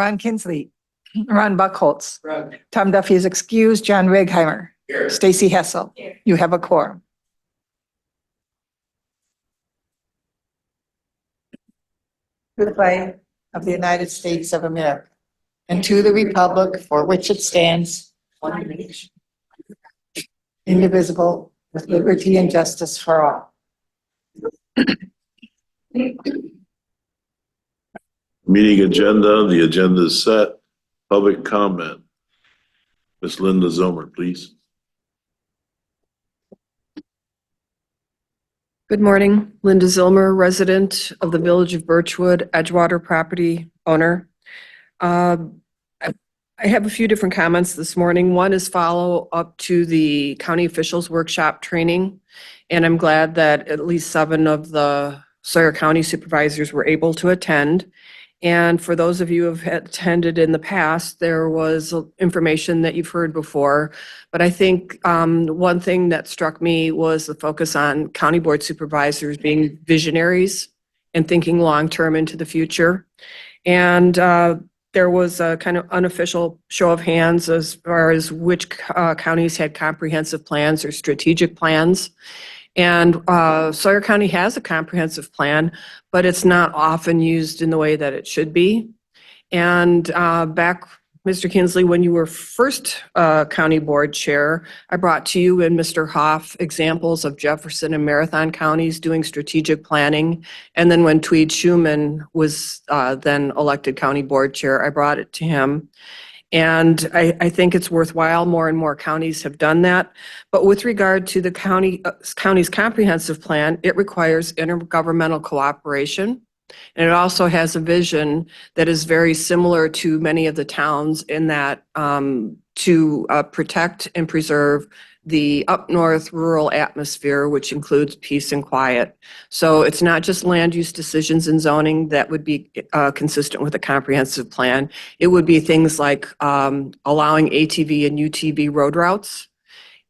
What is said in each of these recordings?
Ron Kinsley. Ron Buckholtz. Present. Tom Duffy is excused. John Righeimer. Here. Stacy Hessel. Here. You have a quorum. To the flag of the United States of America and to the republic for which it stands, one nation, indivisible, with liberty and justice for all. Meeting agenda, the agenda is set. Public comment. Ms. Linda Zomer, please. Good morning, Linda Zilmer, resident of the Village of Birchwood, Edgewater property owner. I have a few different comments this morning. One is follow up to the county officials workshop training. And I'm glad that at least 7 of the Sawyer County supervisors were able to attend. And for those of you who have attended in the past, there was information that you've heard before. But I think one thing that struck me was the focus on county board supervisors being visionaries and thinking long-term into the future. And there was a kind of unofficial show of hands as far as which counties had comprehensive plans or strategic plans. And Sawyer County has a comprehensive plan, but it's not often used in the way that it should be. And back, Mr. Kinsley, when you were first county board chair, I brought to you and Mr. Hoff examples of Jefferson and Marathon counties doing strategic planning. And then when Tweed Schuman was then elected county board chair, I brought it to him. And I think it's worthwhile. More and more counties have done that. But with regard to the county's comprehensive plan, it requires intergovernmental cooperation. And it also has a vision that is very similar to many of the towns in that to protect and preserve the up north rural atmosphere, which includes peace and quiet. So it's not just land use decisions and zoning that would be consistent with a comprehensive plan. It would be things like allowing ATV and UTV road routes.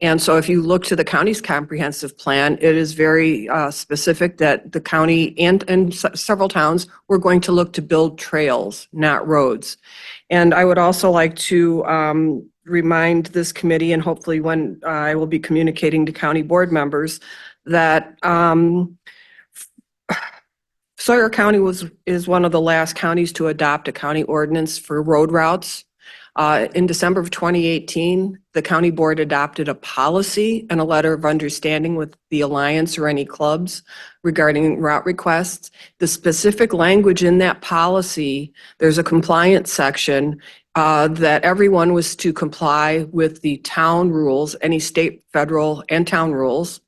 And so if you look to the county's comprehensive plan, it is very specific that the county and several towns were going to look to build trails, not roads. And I would also like to remind this committee, and hopefully when I will be communicating to county board members, that Sawyer County is one of the last counties to adopt a county ordinance for road routes. In December of 2018, the county board adopted a policy and a letter of understanding with the alliance or any clubs regarding route requests. The specific language in that policy, there's a compliance section that everyone was to comply with the town rules, any state, federal, and town rules.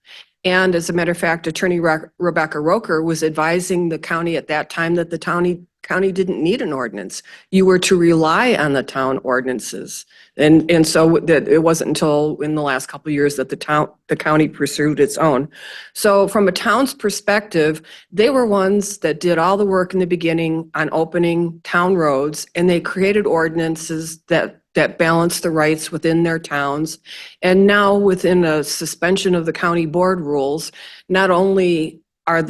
And as a matter of fact, Attorney Rebecca Roker was advising the county at that time that the county didn't need an ordinance. You were to rely on the town ordinances. And so that it wasn't until in the last couple of years that the county pursued its own. So from a town's perspective, they were ones that did all the work in the beginning on opening town roads, and they created ordinances that balance the rights within their towns. And now within a suspension of the county board rules, not only are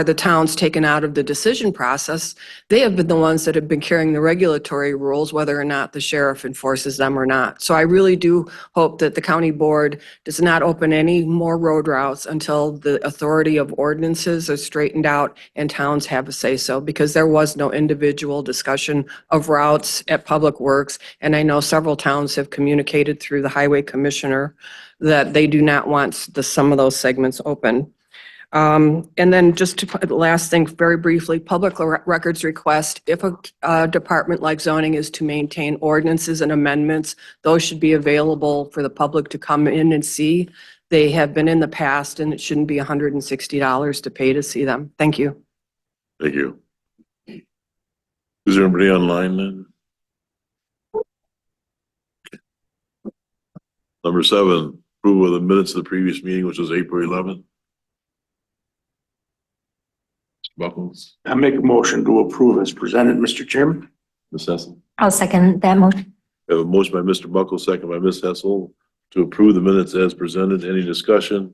the towns taken out of the decision process, they have been the ones that have been carrying the regulatory rules, whether or not the sheriff enforces them or not. So I really do hope that the county board does not open any more road routes until the authority of ordinances are straightened out and towns have a say-so, because there was no individual discussion of routes at Public Works. And I know several towns have communicated through the highway commissioner that they do not want some of those segments open. And then just to put the last thing very briefly, public records request, if a department like zoning is to maintain ordinances and amendments, those should be available for the public to come in and see. They have been in the past, and it shouldn't be $160 to pay to see them. Thank you. Thank you. Is there anybody online then? Number 7, approval of the minutes of the previous meeting, which was April 11th. Buckles. I make a motion to approve as presented, Mr. Chairman. Ms. Hessel. I'll second that motion. I have a motion by Mr. Buckles, second by Ms. Hessel to approve the minutes as presented. Any discussion?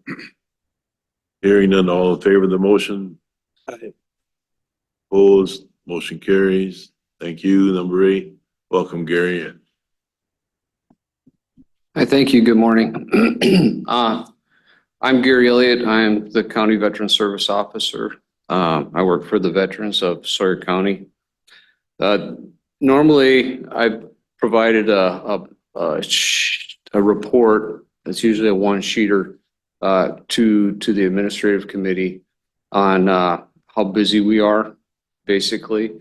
Hearing none, all in favor of the motion? Opposed, motion carries. Thank you. Number 8, welcome Gary. Hi, thank you. Good morning. I'm Gary Elliott. I'm the County Veteran Service Officer. I work for the veterans of Sawyer County. Normally, I've provided a report, that's usually a one-sheeter, to the administrative committee on how busy we are, basically.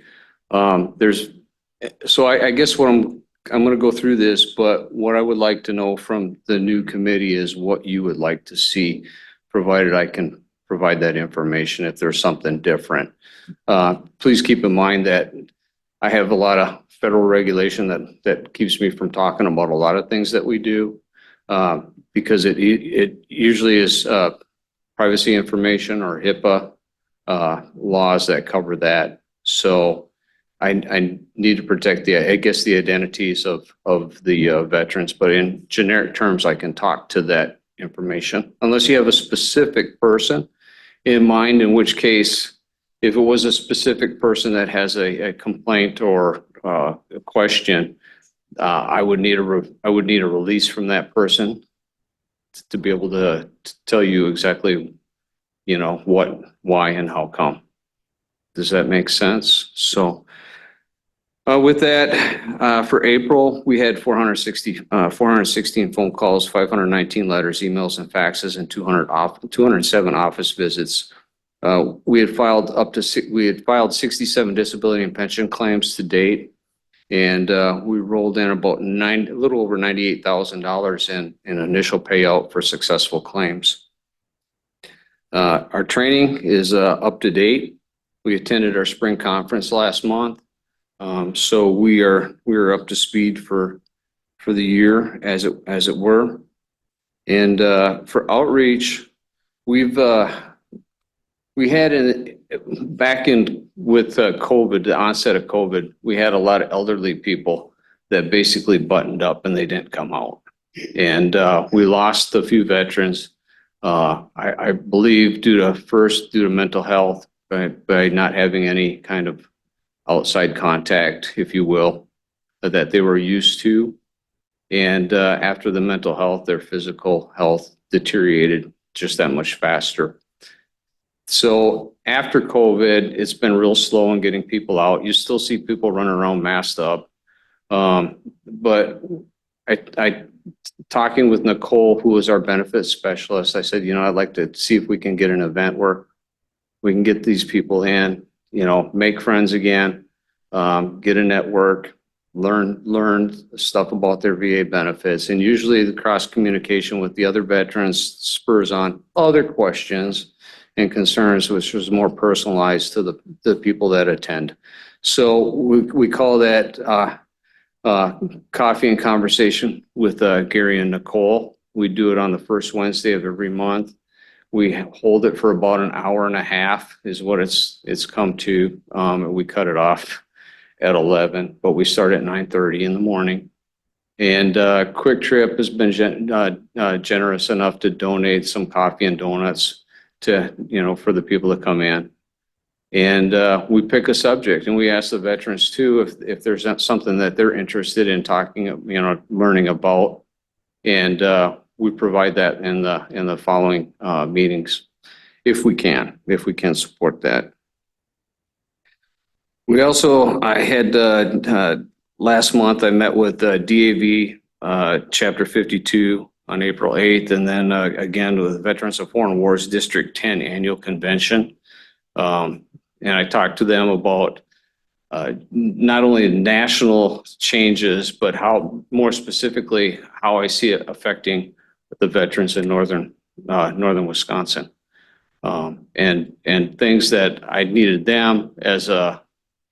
So I guess what I'm going to go through this, but what I would like to know from the new committee is what you would like to see, provided I can provide that information if there's something different. Please keep in mind that I have a lot of federal regulation that keeps me from talking about a lot of things that we do, because it usually is privacy information or HIPAA laws that cover that. So I need to protect the identities of the veterans, but in generic terms, I can talk to that information. Unless you have a specific person in mind, in which case, if it was a specific person that has a complaint or a question, I would need a release from that person to be able to tell you exactly, what, why, and how come. Does that make sense? So with that, for April, we had 416 phone calls, 519 letters, emails, and faxes, and 207 office visits. We had filed 67 disability and pension claims to date, and we rolled in about a little over $98,000 in initial payout for successful claims. Our training is up to date. We attended our spring conference last month. So we are up to speed for the year as it were. And for outreach, we had back in with COVID, the onset of COVID, we had a lot of elderly people that basically buttoned up and they didn't come out. And we lost a few veterans. I believe due to mental health, by not having any kind of outside contact, if you will, that they were used to. And after the mental health, their physical health deteriorated just that much faster. So after COVID, it's been real slow in getting people out. You still see people running around masked up. But I talking with Nicole, who is our benefits specialist, I said, I'd like to see if we can get an event where we can get these people in, make friends again, get a network, learn stuff about their VA benefits. And usually the cross communication with the other veterans spurs on other questions and concerns, which was more personalized to the people that attend. So we call that coffee and conversation with Gary and Nicole. We do it on the first Wednesday of every month. We hold it for about an hour and a half is what it's come to. And we cut it off at 11, but we start at 9:30 in the morning. And Quick Trip has been generous enough to donate some coffee and donuts to, for the people that come in. And we pick a subject and we ask the veterans too, if there's something that they're interested in talking, learning about. And we provide that in the following meetings, if we can support that. We also, last month, I met with DAV Chapter 52 on April 8th, and then again with Veterans of Foreign Wars District 10 Annual Convention. And I talked to them about not only national changes, but how more specifically how I see it affecting the veterans in northern Wisconsin, and things that I needed them as a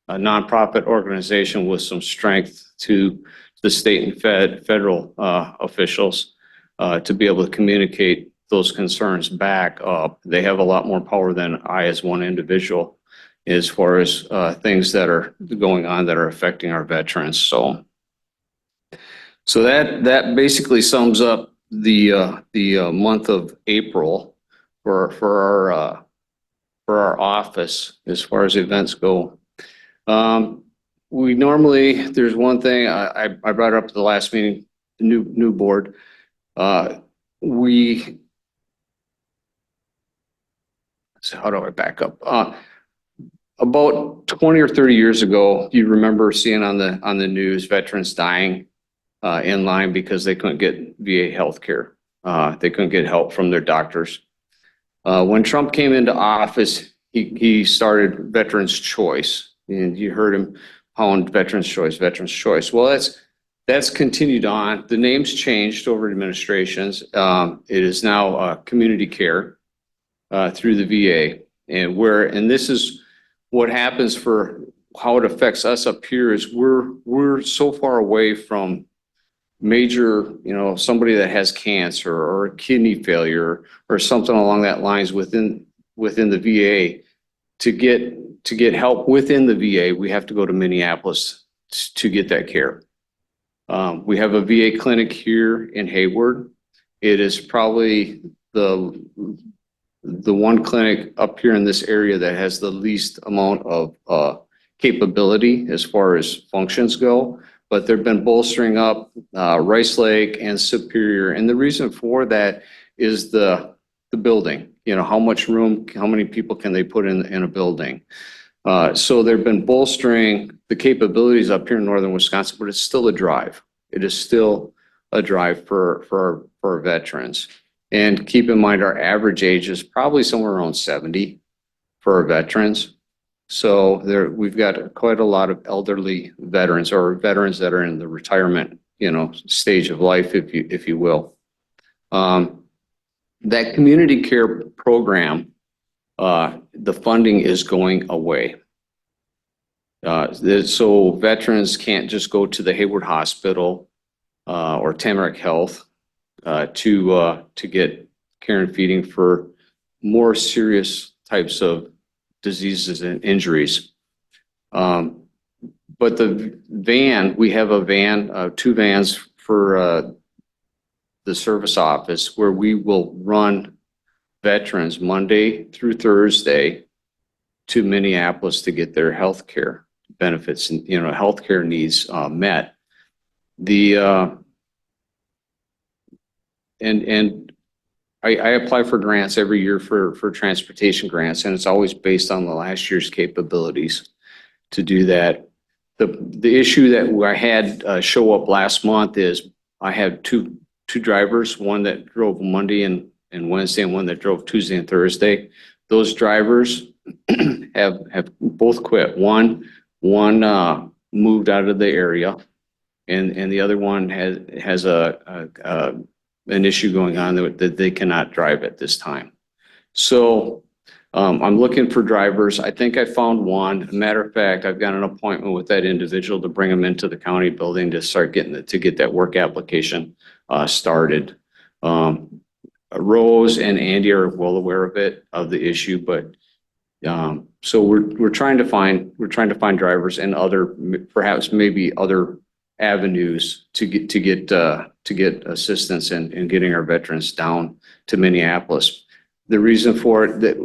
nonprofit organization with some strength to the state and federal officials to be able to communicate those concerns back up. They have a lot more power than I as one individual as far as things that are going on that are affecting our veterans. So that basically sums up the month of April for our office as far as events go. we normally, there's one thing I brought up at the last meeting, the new board. We, so how do I back up? About 20 or 30 years ago, you remember seeing on the news, veterans dying in line because they couldn't get VA healthcare. They couldn't get help from their doctors. When Trump came into office, he started Veterans Choice, and you heard him pound Veterans Choice, Veterans Choice. Well, that's continued on. The name's changed over administrations. It is now community care through the VA, and this is what happens for how it affects us up here is we're so far away from major, somebody that has cancer or kidney failure or something along that lines within the VA. To get help within the VA, we have to go to Minneapolis to get that care. We have a VA clinic here in Hayward. It is probably the one clinic up here in this area that has the least amount of capability as far as functions go. But they've been bolstering up Rice Lake and Superior. And the reason for that is the building. How much room, how many people can they put in a building? So they've been bolstering the capabilities up here in northern Wisconsin, but it's still a drive. It is still a drive for our veterans. And keep in mind, our average age is probably somewhere around 70 for our veterans. So we've got quite a lot of elderly veterans or veterans that are in the retirement, stage of life, if you will. That community care program, the funding is going away. So veterans can't just go to the Hayward Hospital or Tamarack Health to get care and feeding for more serious types of diseases and injuries. But we have a van, 2 vans for the service office where we will run veterans Monday through Thursday to Minneapolis to get their health care benefits and, health care needs met. I apply for grants every year for transportation grants, and it's always based on the last year's capabilities to do that. The issue that I had show up last month is I had two drivers, one that drove Monday and Wednesday, and one that drove Tuesday and Thursday. Those drivers have both quit. One moved out of the area, and the other one has an issue going on that they cannot drive at this time. So I'm looking for drivers. I think I found one. As a matter of fact, I've got an appointment with that individual to bring them into the county building to start to get that work application started. Rose and Andy are well aware of the issue, but so we're trying to find drivers and perhaps maybe other avenues to get assistance in getting our veterans down to Minneapolis. The reason for it that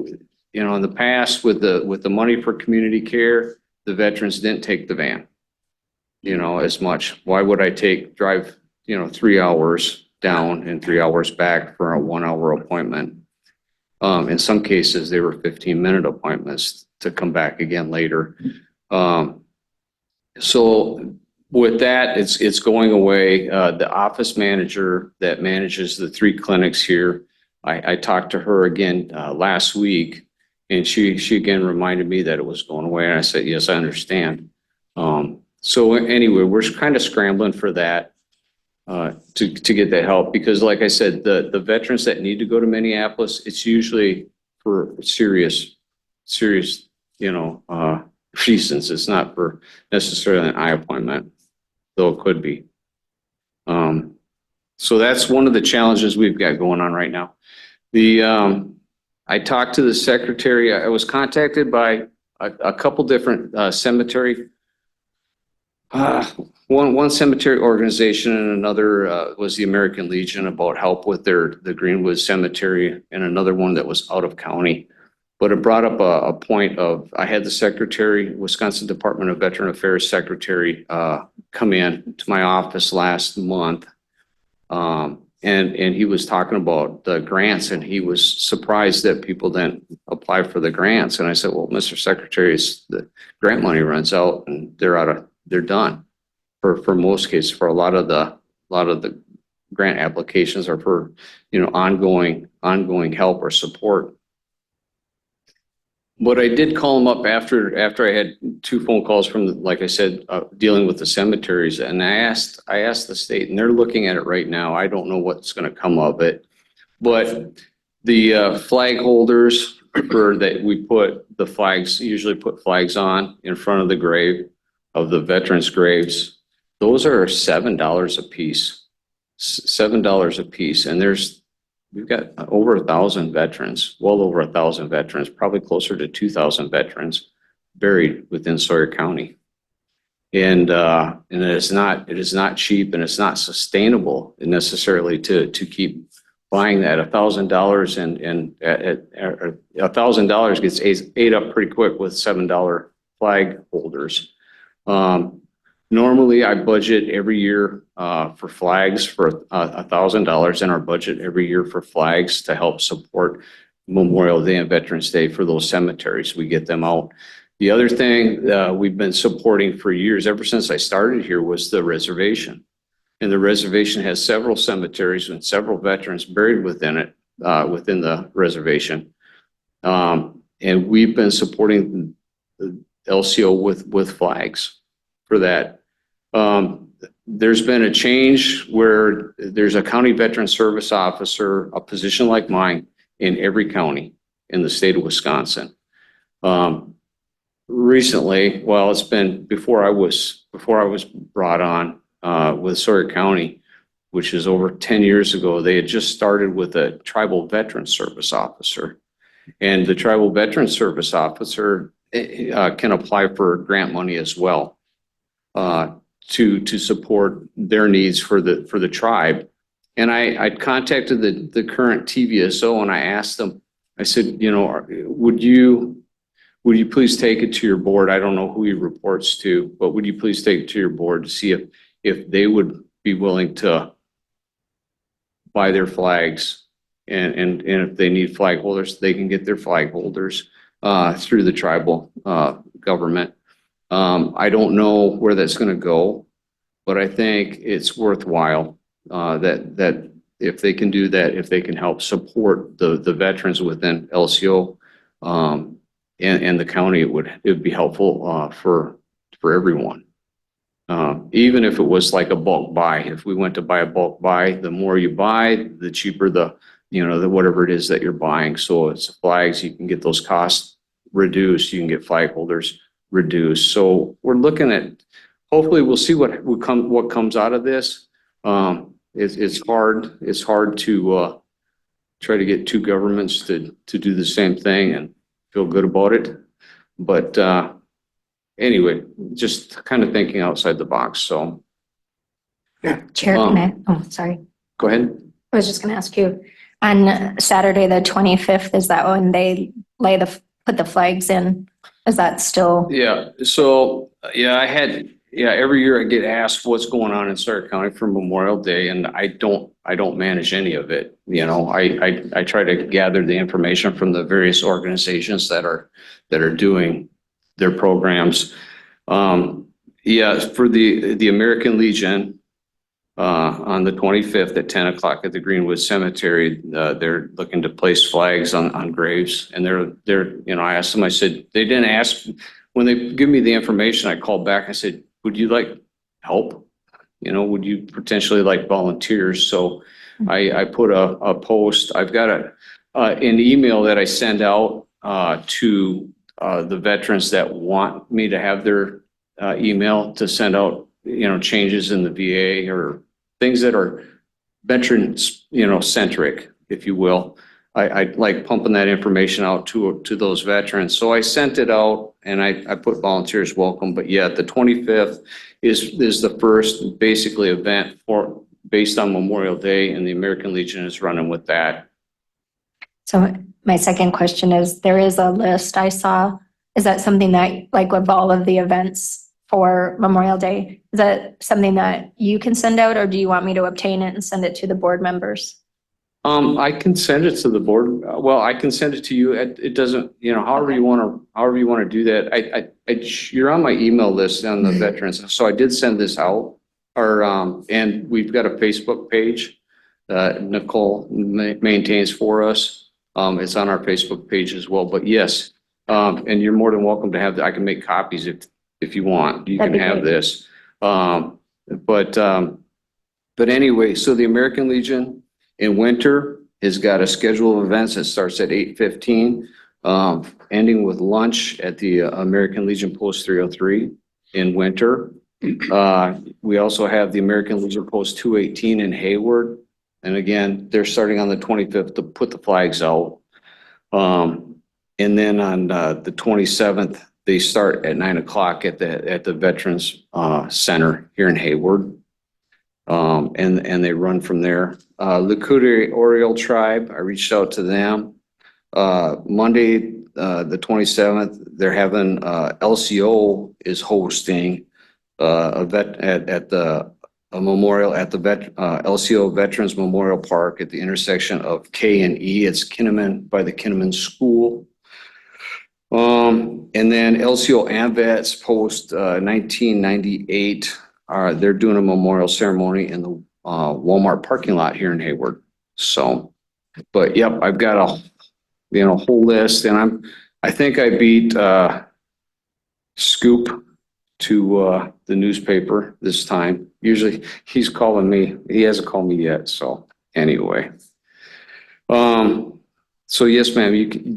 in the past with the money for community care, the veterans didn't take the van as much. Why would I drive 3 hours down and 3 hours back for a 1-hour appointment? In some cases they were 15-minute appointments to come back again later. So with that, it's going away. The office manager that manages the 3 clinics here, I talked to her again last week, and she again reminded me that it was going away. And I said, yes, I understand. So anyway, we're kind of scrambling for that to get that help, because like I said, the veterans that need to go to Minneapolis, it's usually for serious reasons. It's not for necessarily an eye appointment, though it could be. So that's one of the challenges we've got going on right now. I talked to the secretary. I was contacted by a couple different cemetery. One cemetery organization and another was the American Legion about help with the Greenwood Cemetery, and another one that was out of county. But it brought up a point of, I had the secretary, Wisconsin Department of Veteran Affairs secretary, come in to my office last month. And he was talking about the grants, and he was surprised that people didn't apply for the grants. And I said, well, Mr. Secretary, the grant money runs out and they're done. For most cases, for a lot of the grant applications are for, ongoing help or support. But I did call him up after I had 2 phone calls from, like I said, dealing with the cemeteries, and I asked the state, and they're looking at it right now. I don't know what's going to come of it, but the flag holders for that we put the flags, usually put flags on in front of the grave of the veterans' graves. Those are $7 a piece, $7 a piece, and we've got over 1,000 veterans, well over 1,000 veterans, probably closer to 2,000 veterans buried within Sawyer County. And it is not cheap, and it's not sustainable necessarily to keep buying that. $1,000 and $1,000 gets ate up pretty quick with $7 flag holders. Normally, I budget every year for flags for $1,000 in our budget every year for flags to help support Memorial Day and Veterans Day for those cemeteries. We get them out. The other thing we've been supporting for years, ever since I started here, was the reservation. And the reservation has several cemeteries and several veterans buried within it, within the reservation. And we've been supporting the LCO with flags for that. There's been a change where there's a county veteran service officer, a position like mine, in every county in the state of Wisconsin. Recently, well, it's been before I was brought on with Sawyer County, which is over 10 years ago. They had just started with a tribal veteran service officer, and the tribal veteran service officer can apply for grant money as well. To support their needs for the tribe. And I contacted the current TVSO, and I asked them, I said, would you please take it to your board? I don't know who he reports to, but would you please take it to your board to see if they would be willing to buy their flags, and if they need flag holders, they can get their flag holders through the tribal government. I don't know where that's going to go, but I think it's worthwhile that if they can do that, if they can help support the veterans within LCO and the county, it would be helpful for everyone. Even if it was like a bulk buy, if we went to buy a bulk buy, the more you buy, the cheaper the whatever it is that you're buying. So it's flags, you can get those costs reduced, you can get flag holders reduced. So we're looking at, hopefully we'll see what comes out of this. It's hard to try to get two governments to do the same thing and feel good about it. But anyway, just kind of thinking outside the box. So Chair, sorry. Go ahead. I was just going to ask you, on Saturday, the 25th, is that when they put the flags in? Is that still? Yeah. So every year I get asked what's going on in Sawyer County for Memorial Day, and I don't manage any of it. I try to gather the information from the various organizations that are doing their programs. For the American Legion, on the 25th at 10 o'clock at the Greenwood Cemetery, they're looking to place flags on graves. And I asked them, I said, they didn't ask, when they give me the information, I called back, I said, would you like help? Would you potentially like volunteers? So I put a post, I've got an email that I send out to the veterans that want me to have their email to send out changes in the VA or things that are veterans, centric, if you will. I like pumping that information out to those veterans. So I sent it out and I put volunteers welcome. But yeah, the 25th is the first basically event based on Memorial Day, and the American Legion is running with that. So my second question is, there is a list I saw. Is that something that, like with all of the events for Memorial Day, is that something that you can send out, or do you want me to obtain it and send it to the board members? I can send it to the board. Well, I can send it to you. It doesn't, however you want to do that. You're on my email list on the veterans. So I did send this out and we've got a Facebook page that Nicole maintains for us. It's on our Facebook page as well, but yes. And you're more than welcome to have I can make copies if you want. You That'd can be have great. this. But anyway, so the American Legion in winter has got a schedule of events that starts at 8:15, ending with lunch at the American Legion Post 303 in winter. We also have the American Legion Post 218 in Hayward. And again, they're starting on the 25th to put the flags out. And then on the 27th, they start at 9 o'clock at the Veterans Center here in Hayward. And they run from there. Lakota Oriole Tribe, I reached out to them. Monday, the 27th, they're having, LCO is hosting a memorial at the LCO Veterans Memorial Park at the intersection of K and E. It's Kinnaman by the Kinnaman School. And then LCO AMVETS post 1998. They're doing a memorial ceremony in the Walmart parking lot here in Hayward. So, but yep, I've got a whole list, and I think I beat Scoop to the newspaper this time. Usually he's calling me. He hasn't called me yet. So anyway, so yes, ma'am.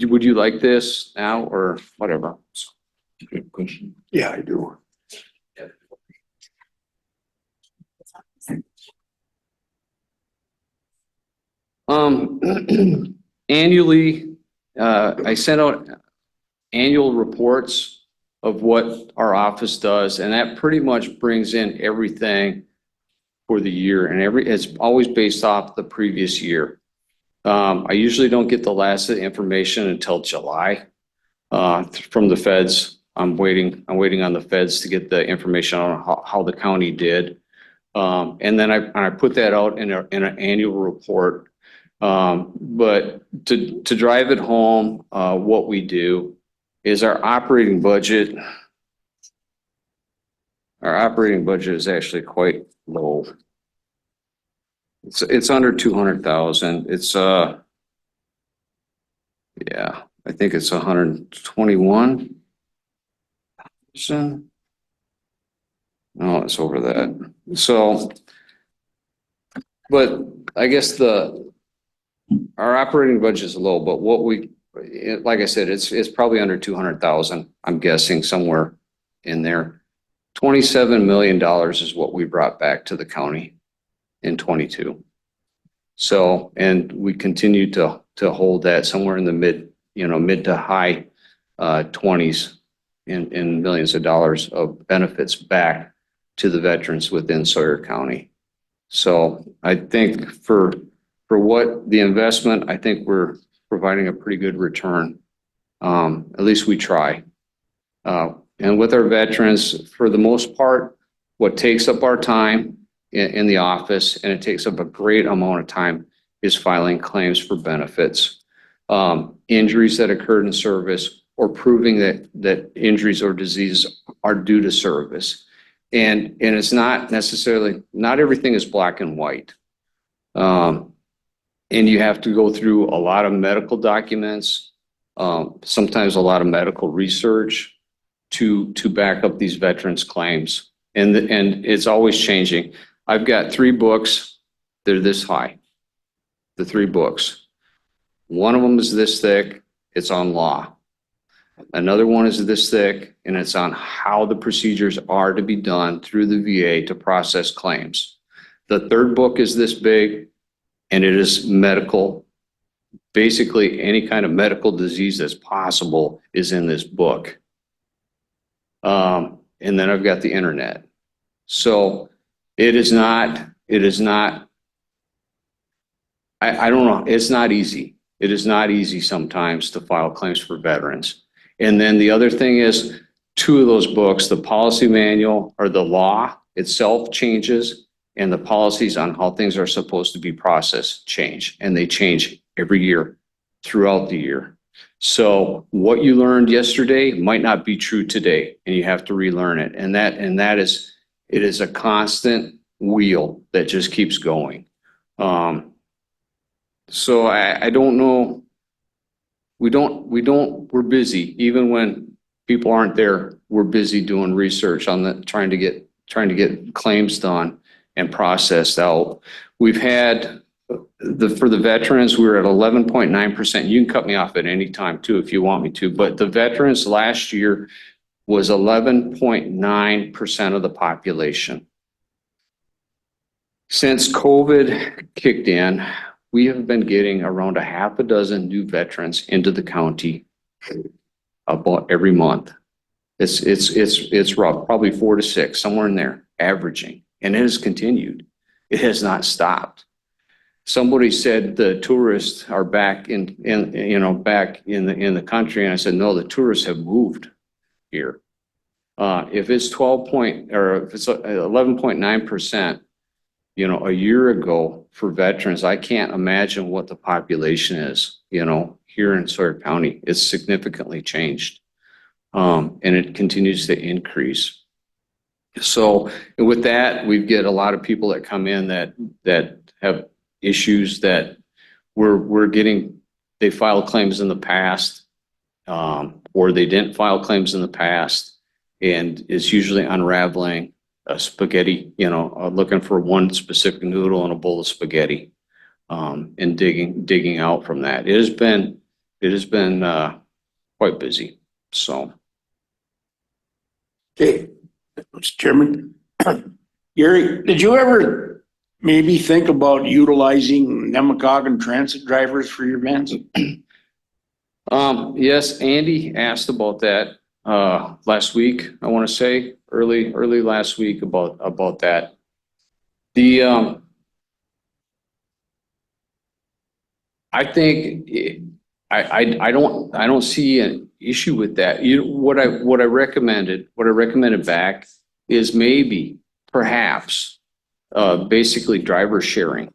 Would you like this now or whatever? Good question. Yeah, I do. Annually, I sent out annual reports of what our office does, and that pretty much brings in everything for the year, and it's always based off the previous year. I usually don't get the last of the information until July from the feds. I'm waiting on the feds to get the information on how the county did. And then I put that out in an annual report. But to drive it home, what we do is our operating budget. Our operating budget is actually quite low. It's under 200,000. It's yeah, I think it's 121. No, it's over that. So, but I guess our operating budget is low, but like I said, it's probably under 200,000. I'm guessing somewhere in there. $27 million is what we brought back to the county in 22. So, and we continue to hold that somewhere in the mid to high 20s in millions of dollars of benefits back to the veterans within Sawyer County. So I think for what the investment, I think we're providing a pretty good return. At least we try. And with our veterans, for the most part, what takes up our time in the office, and it takes up a great amount of time, is filing claims for benefits, injuries that occurred in service, or proving that injuries or diseases are due to service. And it's not necessarily, not everything is black and white. And you have to go through a lot of medical documents, sometimes a lot of medical research to back up these veterans' claims. And it's always changing. I've got 3 books. They're this high, the 3 books. One of them is this thick. It's on law. Another one is this thick, and it's on how the procedures are to be done through the VA to process claims. The 3rd book is this big, and it is medical. Basically, any kind of medical disease that's possible is in this book. And then I've got the internet. So it is not, I don't know, it's not easy. It is not easy sometimes to file claims for veterans. And then the other thing is, two of those books, the policy manual or the law itself changes, and the policies on how things are supposed to be processed change, and they change every year throughout the year. So what you learned yesterday might not be true today, and you have to relearn it. And that is, it is a constant wheel that just keeps going. So I don't know. We're busy. Even when people aren't there, we're busy doing research on trying to get claims done and processed out. We've had for the veterans, we were at 11.9%. You can cut me off at any time too, if you want me to, but the veterans last year was 11.9% of the population. Since COVID kicked in, we have been getting around a half a dozen new veterans into the county about every month. It's rough, probably 4 to 6, somewhere in there, averaging, and it has continued. It has not stopped. Somebody said the tourists are back in the country, and I said, no, the tourists have moved here. If it's 11.9%, a year ago for veterans, I can't imagine what the population is, here in Sawyer County. It's significantly changed. And it continues to increase. So with that, we get a lot of people that come in that have issues that we're getting, they filed claims in the past, or they didn't file claims in the past, and it's usually unraveling a spaghetti, looking for one specific noodle and a bowl of spaghetti, and digging out from that. It has been quite busy. So. Okay, Mr. Chairman. Gary, did you ever maybe think about utilizing Nemacoggin transit drivers for your vans? Yes, Andy asked about that last week. I want to say early last week about that. I think I don't see an issue with that. What I recommended back is maybe perhaps basically driver sharing,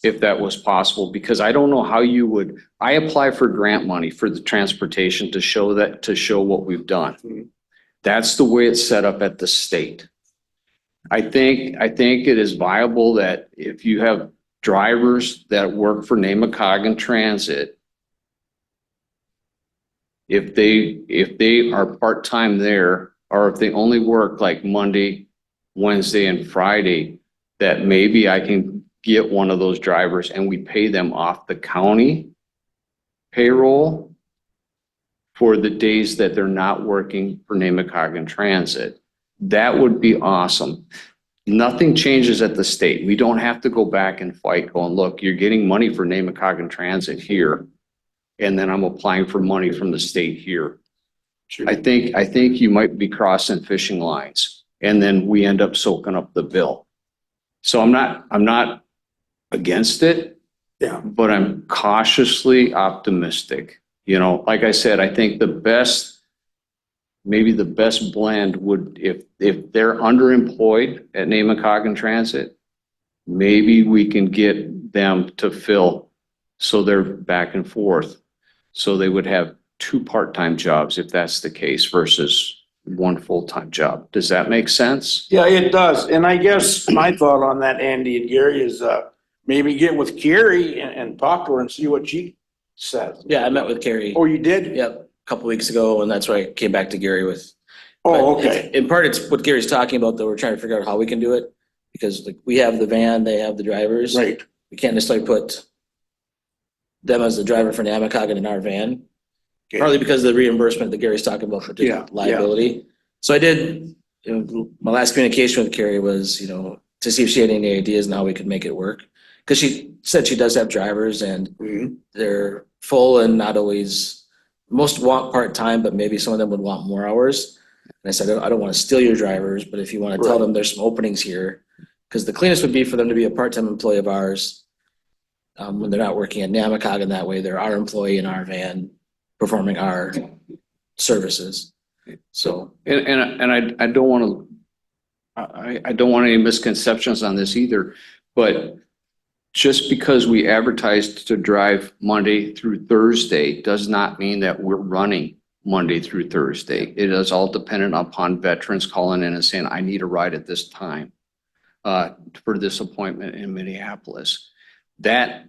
if that was possible, because I don't know how you would. I apply for grant money for the transportation to show what we've done. That's the way it's set up at the state. I think it is viable that if you have drivers that work for Nemacoggin Transit, if they are part-time there, or if they only work like Monday, Wednesday, and Friday, that maybe I can get one of those drivers and we pay them off the county payroll for the days that they're not working for Nemacoggin Transit. That would be awesome. Nothing changes at the state. We don't have to go back and fight going, look, you're getting money for Nemacoggin Transit here, and then I'm applying for money from the state here. Sure. I think you might be crossing fishing lines, and then we end up soaking up the bill. So I'm not against it, Yeah, but I'm cautiously optimistic. Like I said, I think maybe the best blend would, if they're underemployed at Nemacoggin Transit, maybe we can get them to fill so they're back and forth. So they would have 2 part-time jobs if that's the case versus 1 full-time job. Does that make sense? yeah, it does. And I guess my thought on that, Andy and Gary, is maybe get with Carrie and talk to her and see what she says. Yeah, I met with Carrie. Oh, you did? Yep, a couple weeks ago, and that's why I came back to Gary with. Oh, but okay. In part, it's what Gary's talking about, though. We're trying to figure out how we can do it, because we have the van, they have the drivers. Right. We can't necessarily put them as the driver for Nemacoggin in our van, Okay. partly because of the reimbursement that Gary's talking about for Yeah, liability. So I did, my last communication with Carrie was, to see if she had any ideas on how we could make it work. Because she said she does have drivers and they're full and not always, most want part-time, but maybe some of them would want more hours. And I said, I don't want to steal your drivers, but if you want to tell Right. them there's some openings here, because the cleanest would be for them to be a part-time employee of ours. When they're not working at Namacog in that way, they're our employee in our van performing our services. So, And I don't want to, I don't want any misconceptions on this either, but just because we advertised to drive Monday through Thursday does not mean that we're running Monday through Thursday. It is all dependent upon veterans calling in and saying, I need a ride at this time for this appointment in Minneapolis. That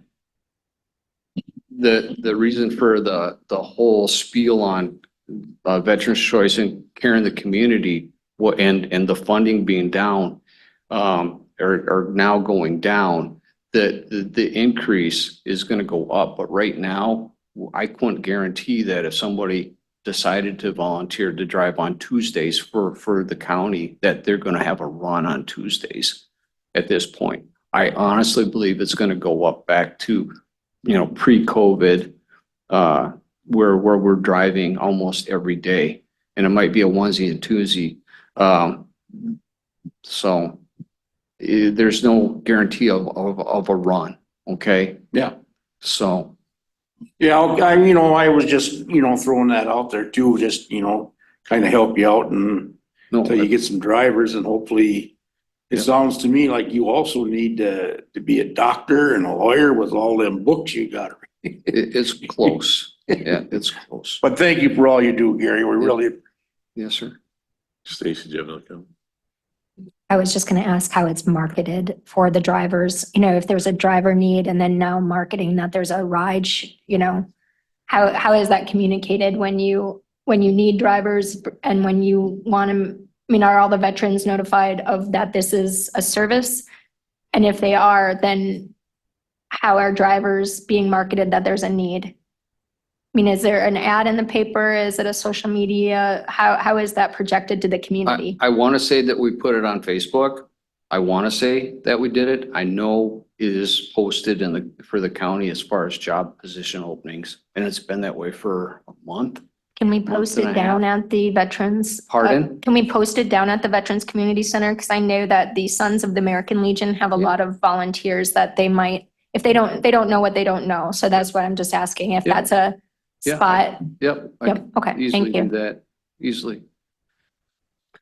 the reason for the whole spiel on Veterans Choice and caring the community, and the funding being down, or now going down, the increase is going to go up. But right now, I couldn't guarantee that if somebody decided to volunteer to drive on Tuesdays for the county, that they're going to have a run on Tuesdays at this point. I honestly believe it's going to go up back to, pre-COVID, where we're driving almost every day, and it might be a onesie and twosie. So there's no guarantee of a run. Okay. Yeah. So, Yeah, I was just, throwing that out there too, just, kind of help you out and no, until you get some drivers, and hopefully it Yeah. sounds to me like you also need to be a doctor and a lawyer with all them books you got. it's close. Yeah, it's close. But thank you for all you do, Gary. We really, Yes, sir. Stacy, do you have another comment? I was just going to ask how it's marketed for the drivers, if there's a driver need and then now marketing that there's a ride, how is that communicated when you need drivers and when you want them? Are all the veterans notified of that this is a service? And if they are, then how are drivers being marketed that there's a need? Is there an ad in the paper? Is it a social media? How is that projected to the community? I want to say that we put it on Facebook. I want to say that we did it. I know it is posted for the county as far as job position openings, and it's been that way for a month. Can we post and it a down at the veterans? Pardon? Can we post it down at the Veterans Community Center? Because I know that the Sons of the American Legion have a Yeah. lot of volunteers that they might, if they don't know what they don't know. So that's what I'm just asking, if Yeah. that's a Yeah. spot. Yep. I Yep, can okay, easily thank do you. that. Easily.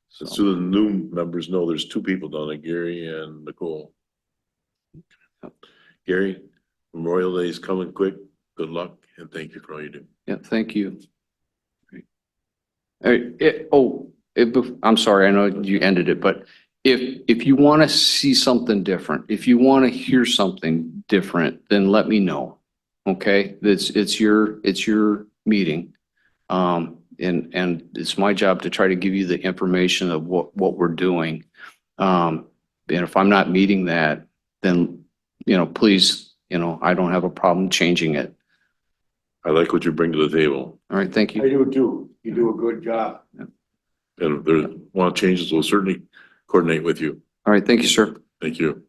So the new members know there's two people down there, Gary and Nicole. Gary, Memorial Day is coming quick. Good luck and thank you for all you do. Yeah, thank you. I'm sorry, I know you ended it, but if you want to see something different, if you want to hear something different, then let me know. Okay, it's your meeting. And it's my job to try to give you the information of what we're doing. And if I'm not meeting that, then, please, I don't have a problem changing it. I like what you bring to the table. All right, thank I you. do too. You do a good job. And if there want changes, we'll certainly coordinate with you. All right, thank you, sir. Thank you.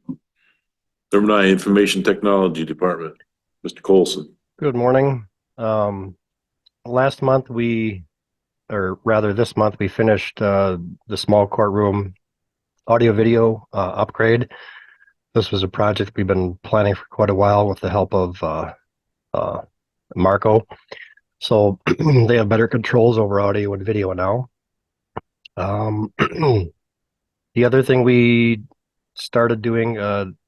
Number 9, Information Technology Department, Mr. Colson. Good morning. Last month this month, we finished the small courtroom audio video upgrade. This was a project we've been planning for quite a while with the help of Marco. So they have better controls over audio and video now. The other thing we started doing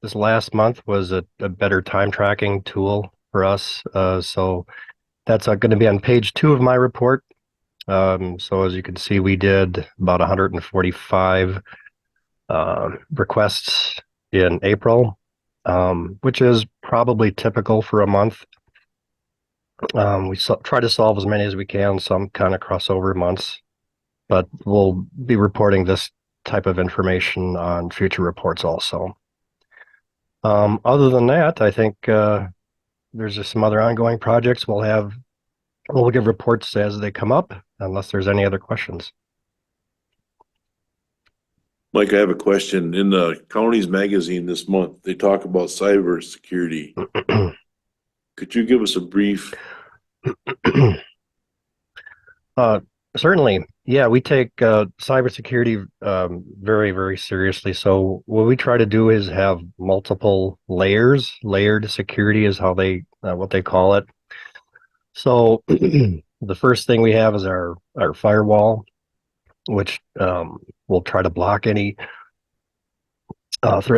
this last month was a better time tracking tool for us. So that's going to be on page 2 of my report. So as you can see, we did about 145 requests in April, which is probably typical for a month. We try to solve as many as we can, some kind of crossover months, but we'll be reporting this type of information on future reports also. Other than that, I think there's just some other ongoing projects we'll give reports as they come up, unless there's any other questions. Mike, I have a question. In the county's magazine this month, they talk about cybersecurity. Could you give us a brief? Certainly. Yeah, we take cybersecurity very, very seriously. So what we try to do is have multiple layers. Layered security is how they what they call it. So the first thing we have is our firewall, which will try to block any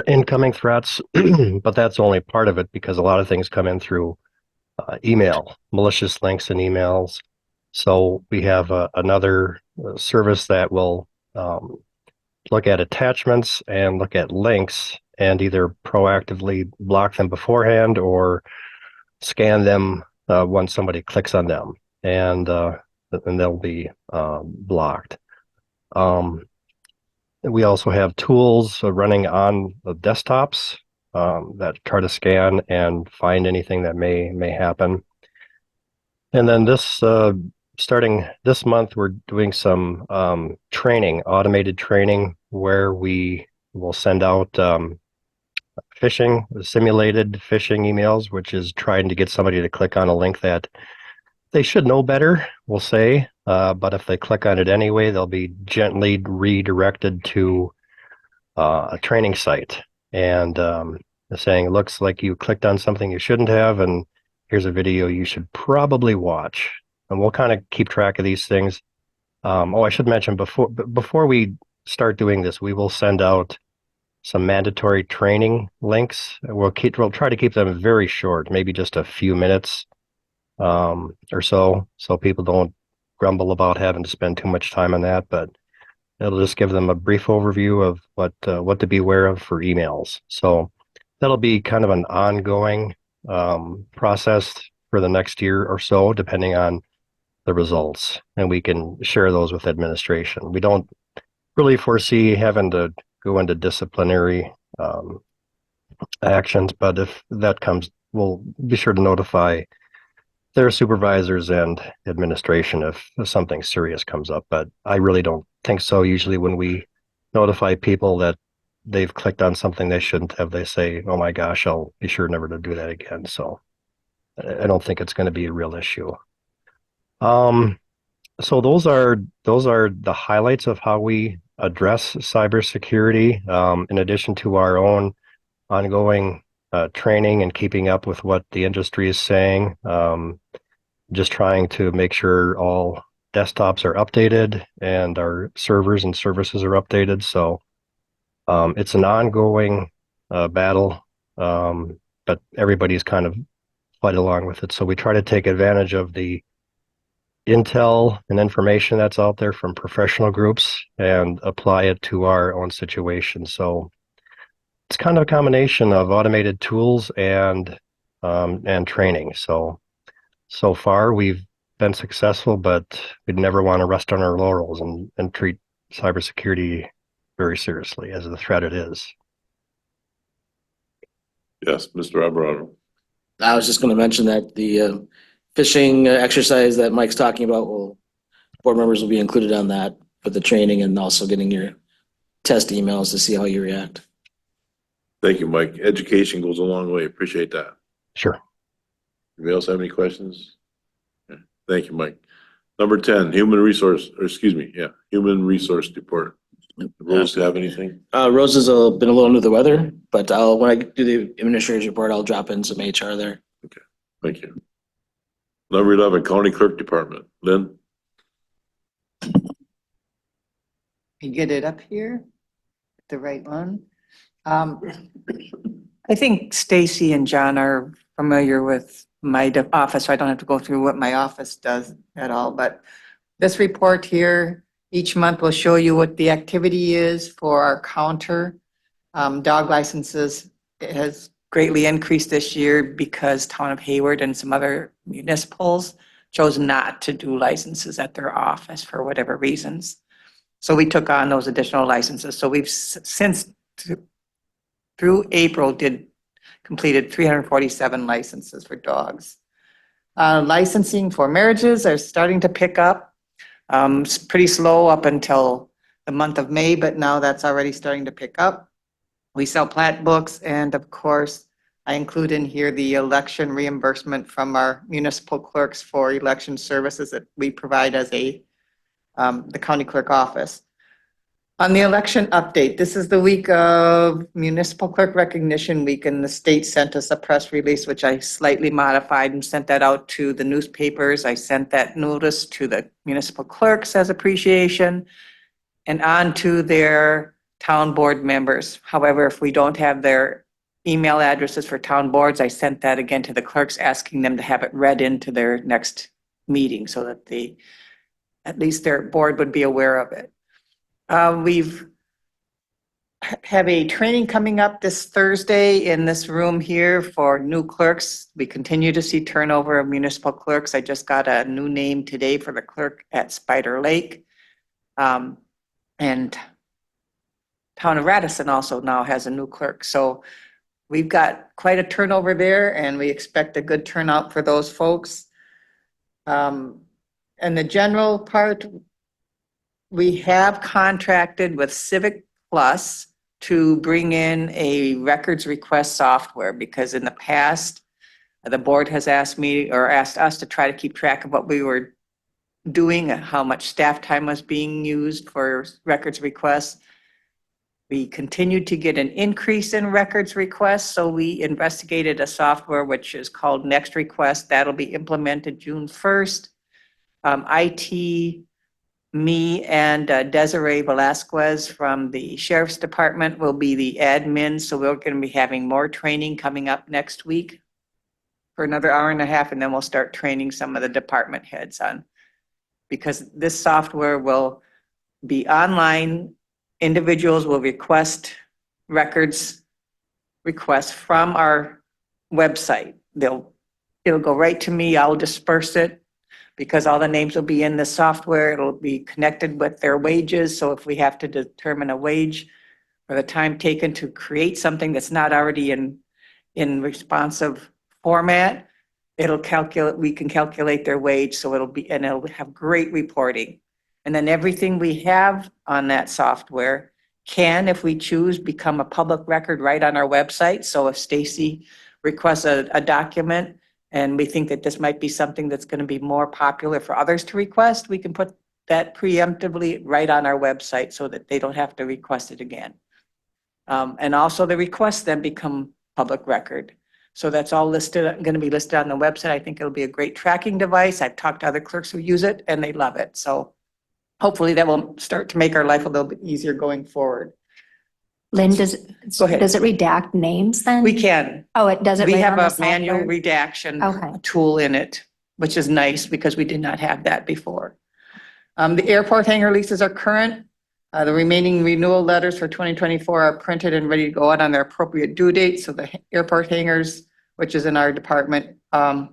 incoming threats, but that's only part of it because a lot of things come in through email, malicious links and emails. So we have another service that will look at attachments and look at links and either proactively block them beforehand or scan them when somebody clicks on them, and they'll be blocked. We also have tools running on the desktops that try to scan and find anything that may happen. And then starting this month, we're doing some training, automated training, where we will send out simulated phishing emails, which is trying to get somebody to click on a link that they should know better, we'll say. But if they click on it anyway, they'll be gently redirected to a training site. And saying, it looks like you clicked on something you shouldn't have, and here's a video you should probably watch. And we'll kind of keep track of these things. I should mention before we start doing this, we will send out some mandatory training links. We'll try to keep them very short, maybe just a few minutes or so people don't grumble about having to spend too much time on that. But it'll just give them a brief overview of what to be aware of for emails. So that'll be kind of an ongoing process for the next year or so, depending on the results, and we can share those with administration. We don't really foresee having to go into disciplinary actions, but if that comes, we'll be sure to notify their supervisors and administration if something serious comes up. But I really don't think so. Usually when we notify people that they've clicked on something they shouldn't have, they say, oh my gosh, I'll be sure never to do that again. So I don't think it's going to be a real issue. So those are the highlights of how we address cybersecurity, in addition to our own ongoing training and keeping up with what the industry is saying. Just trying to make sure all desktops are updated and our servers and services are updated. So it's an ongoing battle, but everybody's kind of fight along with it. So we try to take advantage of the intel and information that's out there from professional groups and apply it to our own situation. So it's kind of a combination of automated tools and training. So far we've been successful, but we'd never want to rest on our laurels and treat cybersecurity very seriously as the threat it is. Yes, Mr. Alvarado. I was just gonna mention that the phishing exercise that Mike's talking about board members will be included on that for the training and also getting your test emails to see how you react. Thank you, Mike. Education goes a long way. Appreciate that. Sure. Anybody else have any questions? Yeah. Thank you, Mike. Number 10, human resource report. Rose, have anything? Rose has been a little under the weather, but when I do the administrator's report, I'll drop in some HR there. Okay, thank you. Number 11, county clerk department. Lynn? You get it up here, the right one. I think Stacy and John are familiar with my office, so I don't have to go through what my office does at all. But this report here, each month will show you what the activity is for our counter. Dog licenses has greatly increased this year because Town of Hayward and some other municipals chose not to do licenses at their office for whatever reasons. So we took on those additional licenses. So we've since through April completed 347 licenses for dogs. Licensing for marriages are starting to pick up. It's pretty slow up until the month of May, but now that's already starting to pick up. We sell plat books, and of course, I include in here the election reimbursement from our municipal clerks for election services that we provide as a the county clerk office. On the election update, this is the week of Municipal Clerk Recognition Week, and the state sent us a press release, which I slightly modified and sent that out to the newspapers. I sent that notice to the municipal clerks as appreciation and on to their town board members. However, if we don't have their email addresses for town boards, I sent that again to the clerks, asking them to have it read into their next meeting so that at least their board would be aware of it. We've have a training coming up this Thursday in this room here for new clerks. We continue to see turnover of municipal clerks. I just got a new name today for the clerk at Spider Lake. And Town of Radisson also now has a new clerk. So we've got quite a turnover there, and we expect a good turnout for those folks. And the general part, we have contracted with Civic Plus to bring in a records request software, because in the past, the board has asked me or asked us to try to keep track of what we were doing, how much staff time was being used for records requests. We continued to get an increase in records requests, so we investigated a software which is called Next Request. That'll be implemented June 1st. IT, me and Desiree Velasquez from the Sheriff's Department will be the admin, so we're going to be having more training coming up next week for another hour and a half, and then we'll start training some of the department heads on, because this software will be online. Individuals will request records requests from our website. It'll go right to me. I'll disperse it, because all the names will be in the software. It'll be connected with their wages. So if we have to determine a wage for the time taken to create something that's not already in responsive format, it'll calculate, we can calculate their wage. So it'll have great reporting. And then everything we have on that software can, if we choose, become a public record right on our website. So if Stacy requests a document, and we think that this might be something that's going to be more popular for others to request, we can put that preemptively right on our website so that they don't have to request it again. And also the requests then become public record. So that's all going to be listed on the website. I think it'll be a great tracking device. I've talked to other clerks who use it and they love it. So hopefully that will start to make our life a little bit easier going forward. Lynn, Go ahead. does it redact names then? We can. Oh, it does it We right have on the a manual software? redaction Okay. tool in it, which is nice because we did not have that before. The airport hangar leases are current. The remaining renewal letters for 2024 are printed and ready to go out on their appropriate due date. So the airport hangars, which is in our department, are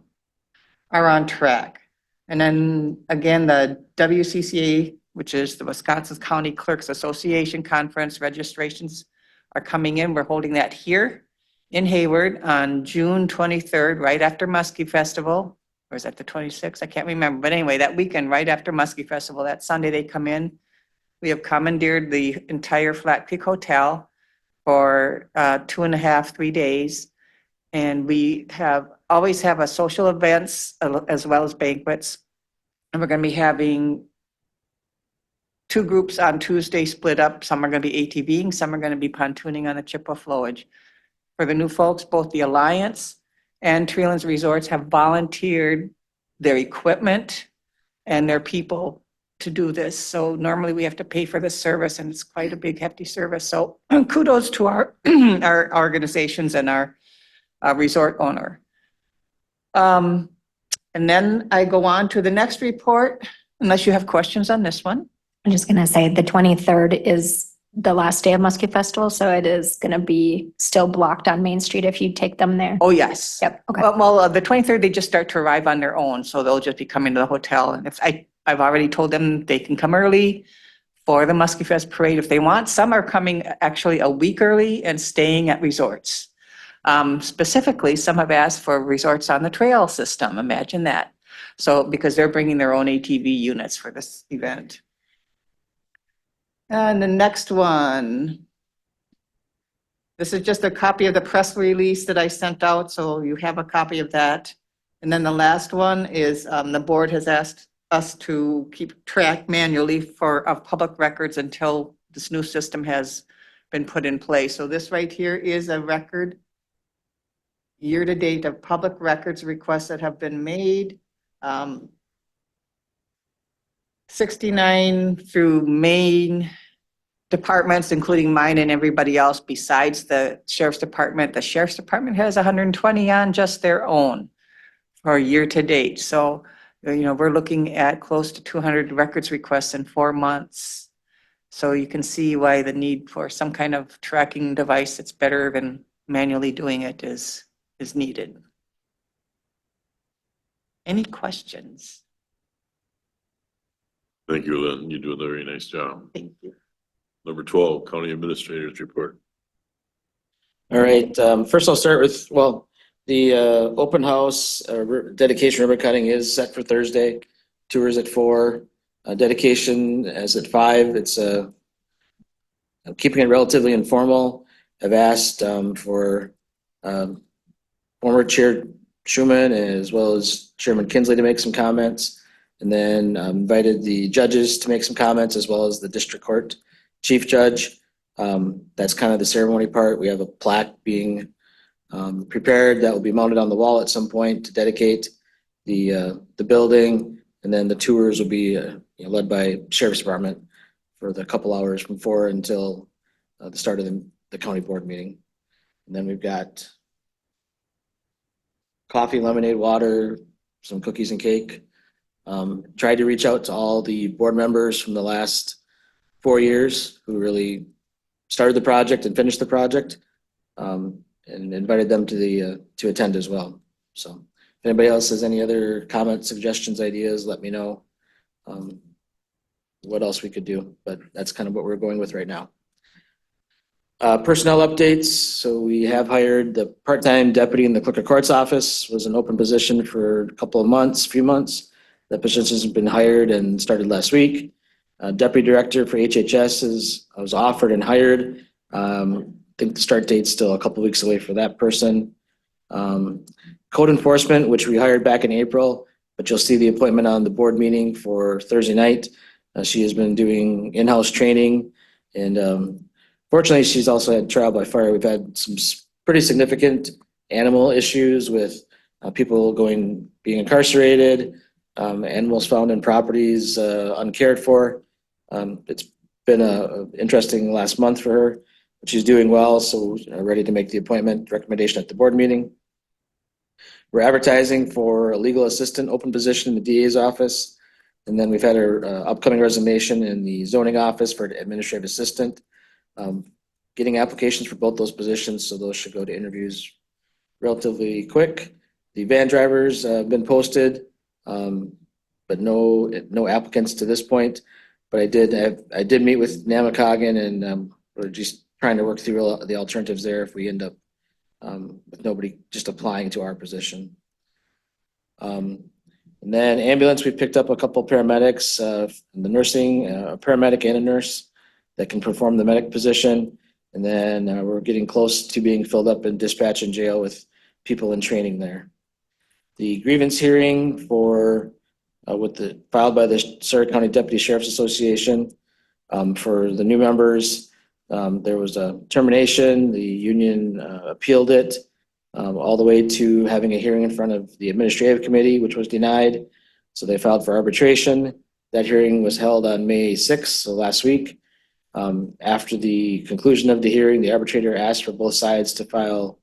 on track. And then again, the WCCA, which is the Wisconsin County Clerks Association Conference, registrations are coming in. We're holding that here in Hayward on June 23rd, right after Muskie Festival. Or is that the 26th? I can't remember. But anyway, that weekend, right after Muskie Festival, that Sunday they come in. We have commandeered the entire Flat Creek Hotel for 2.5, 3 days. And we always have a social events as well as banquets. And we're going to be having 2 groups on Tuesday split up. Some are going to be ATVing, some are going to be pontooning on the Chippewa flowage. For the new folks, both the Alliance and Treelands Resorts have volunteered their equipment and their people to do this. So normally we have to pay for this service, and it's quite a big hefty service. So kudos to our our organizations and our resort owner. And then I go on to the next report, unless you have questions on this one. I'm just gonna say the 23rd is the last day of Muskie Festival, so it is gonna be still blocked on Main Street if you take them there. Oh, yes. Yep, okay. Well, the 23rd, they just start to arrive on their own, so they'll just be coming to the hotel. And if I've already told them they can come early for the Muskie Fest parade if they want. Some are coming actually a week early and staying at resorts. Specifically, some have asked for resorts on the trail system. Imagine that. So because they're bringing their own ATV units for this event. And the next one. This is just a copy of the press release that I sent out, so you have a copy of that. And then the last one is the board has asked us to keep track manually of public records until this new system has been put in place. So this right here is a record year-to-date of public records requests that have been made. 69 through main departments, including mine and everybody else besides the sheriff's department. The sheriff's department has 120 on just their own for year-to-date. So, we're looking at close to 200 records requests in 4 months. So you can see why the need for some kind of tracking device that's better than manually doing it is needed. Any questions? Thank you, Lynn. You do a very nice job. Thank you. Number 12, County Administrator's Report. All right, first I'll start with, the open house dedication ribbon cutting is set for Thursday. Tours at 4, dedication is at 5. It's I'm keeping it relatively informal. I've asked for former Chair Schuman as well as Chairman Kinsley to make some comments, and then invited the judges to make some comments as well as the district court chief judge. That's kind of the ceremony part. We have a plaque being prepared that will be mounted on the wall at some point to dedicate the building, and then the tours will be led by Sheriff's Department for the couple hours from 4 until the start of the county board meeting. And then we've got coffee, lemonade, water, some cookies and cake. Tried to reach out to all the board members from the last 4 years who really started the project and finished the project, and invited them to attend as well. So if anybody else has any other comments, suggestions, ideas, let me know what else we could do. But that's kind of what we're going with right now. Personnel updates. So we have hired the part-time deputy in the clerk of court's office. Was an open position for a few months. That position has been hired and started last week. Deputy director for HHS was offered and hired. I think the start date's still a couple weeks away for that person. Code enforcement, which we hired back in April, but you'll see the appointment on the board meeting for Thursday night. She has been doing in-house training, and fortunately, she's also had trial by fire. We've had some pretty significant animal issues with people being incarcerated, animals found in properties uncared for. It's been an interesting last month for her, but she's doing well, so ready to make the appointment recommendation at the board meeting. We're advertising for a legal assistant open position in the DA's office, and then we've had our upcoming resignation in the zoning office for administrative assistant. Getting applications for both those positions, so those should go to interviews relatively quick. The van drivers have been posted, but no applicants to this point. But I did meet with Namakogan, and we're just trying to work through the alternatives there if we end up with nobody just applying to our position. And then ambulance, we picked up a couple paramedics, the nursing, a paramedic and a nurse that can perform the medic position. And then we're getting close to being filled up in dispatch and jail with people in training there. The grievance hearing filed by the Sawyer County Deputy Sheriff's Association for the new members. There was a termination. The union appealed it all the way to having a hearing in front of the administrative committee, which was denied. So they filed for arbitration. That hearing was held on May 6th, so last week. After the conclusion of the hearing, the arbitrator asked for both sides to file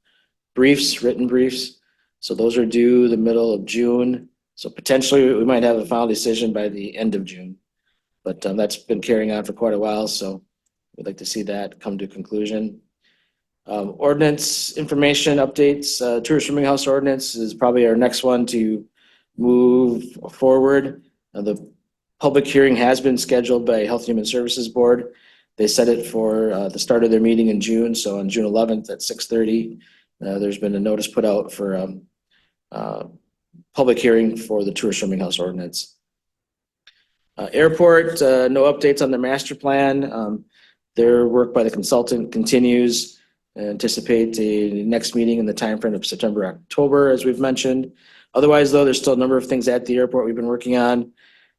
written briefs. So those are due the middle of June. So potentially we might have a final decision by the end of June. But that's been carrying on for quite a while, so we'd like to see that come to conclusion. Ordinance information updates. Tourist Swimming House ordinance is probably our next one to move forward. The public hearing has been scheduled by Health and Human Services Board. They set it for the start of their meeting in June, so on June 11th at 6:30. There's been a notice put out for public hearing for the Tourist Swimming House ordinance. Airport, no updates on their master plan. Their work by the consultant continues. Anticipate a next meeting in the timeframe of September, October, as we've mentioned. Otherwise, though, there's still a number of things at the airport we've been working on.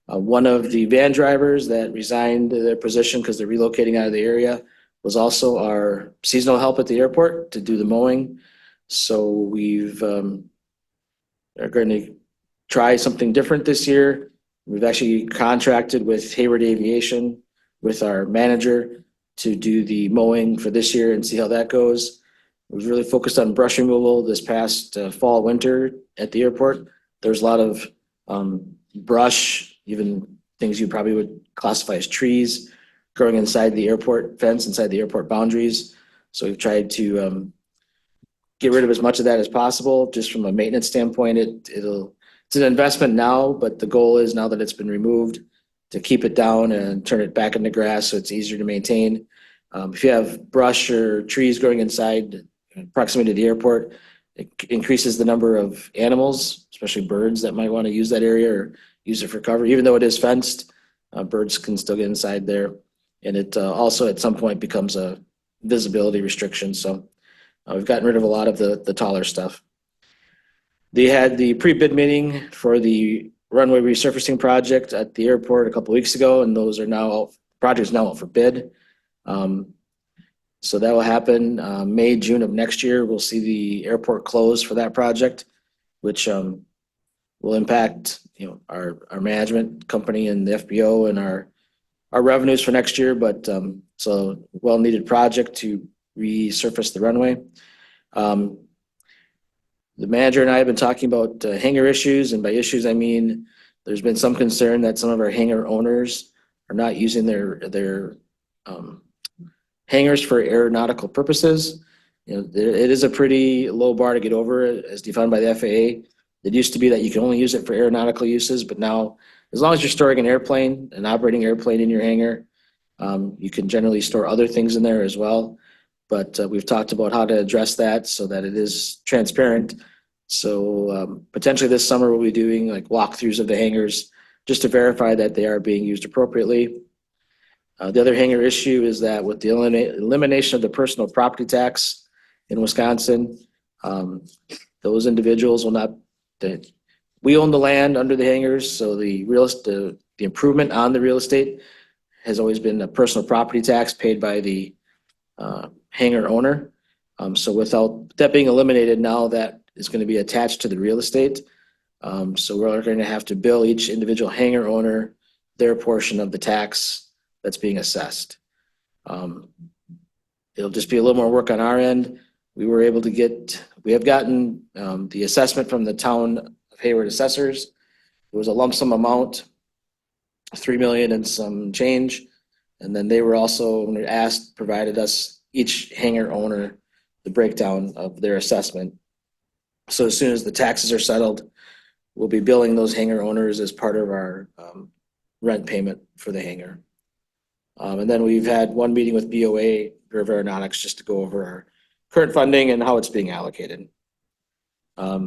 One of the van drivers that resigned their position because they're relocating out of the area was also our seasonal help at the airport to do the mowing. So we've are going to try something different this year. We've actually contracted with Hayward Aviation with our manager to do the mowing for this year and see how that goes. We've really focused on brush removal this past fall, winter at the airport. There's a lot of brush, even things you probably would classify as trees, growing inside the airport fence, inside the airport boundaries. So we've tried to get rid of as much of that as possible. Just from a maintenance standpoint, it's an investment now, but the goal is, now that it's been removed, to keep it down and turn it back into grass so it's easier to maintain. If you have brush or trees growing inside proximity to the airport, it increases the number of animals, especially birds, that might want to use that area or use it for cover. Even though it is fenced, birds can still get inside there. And it also at some point becomes a visibility restriction. So we've gotten rid of a lot of the taller stuff. They had the pre-bid meeting for the runway resurfacing project at the airport a couple weeks ago, and those are now out, project's now out for bid. So that will happen May, June of next year. We'll see the airport close for that project, which will impact, you know, our management company and the FBO and our revenues for next year. But so well-needed project to resurface the runway. The manager and I have been talking about hangar issues, and by issues I mean there's been some concern that some of our hangar owners are not using their hangars for aeronautical purposes. You know, it is a pretty low bar to get over, as defined by the FAA. It used to be that you can only use it for aeronautical uses, but now, as long as you're storing an airplane, an operating airplane in your hangar, you can generally store other things in there as well. But we've talked about how to address that so that it is transparent. So potentially this summer we'll be doing like walkthroughs of the hangars just to verify that they are being used appropriately. The other hangar issue is that with the elimination of the personal property tax in Wisconsin, those individuals will not, we own the land under the hangars, so the improvement on the real estate has always been a personal property tax paid by the hangar owner. So without that being eliminated, now that is going to be attached to the real estate. So we're going to have to bill each individual hangar owner their portion of the tax that's being assessed. It'll just be a little more work on our end. We have gotten the assessment from the town of Hayward assessors. It was a lump sum amount, $3 million and some change. And then they were also, when they provided us, each hangar owner, the breakdown of their assessment. So as soon as the taxes are settled, we'll be billing those hangar owners as part of our rent payment for the hangar. And then we've had one meeting with BOA, Bureau of Aeronautics, just to go over our current funding and how it's being allocated. A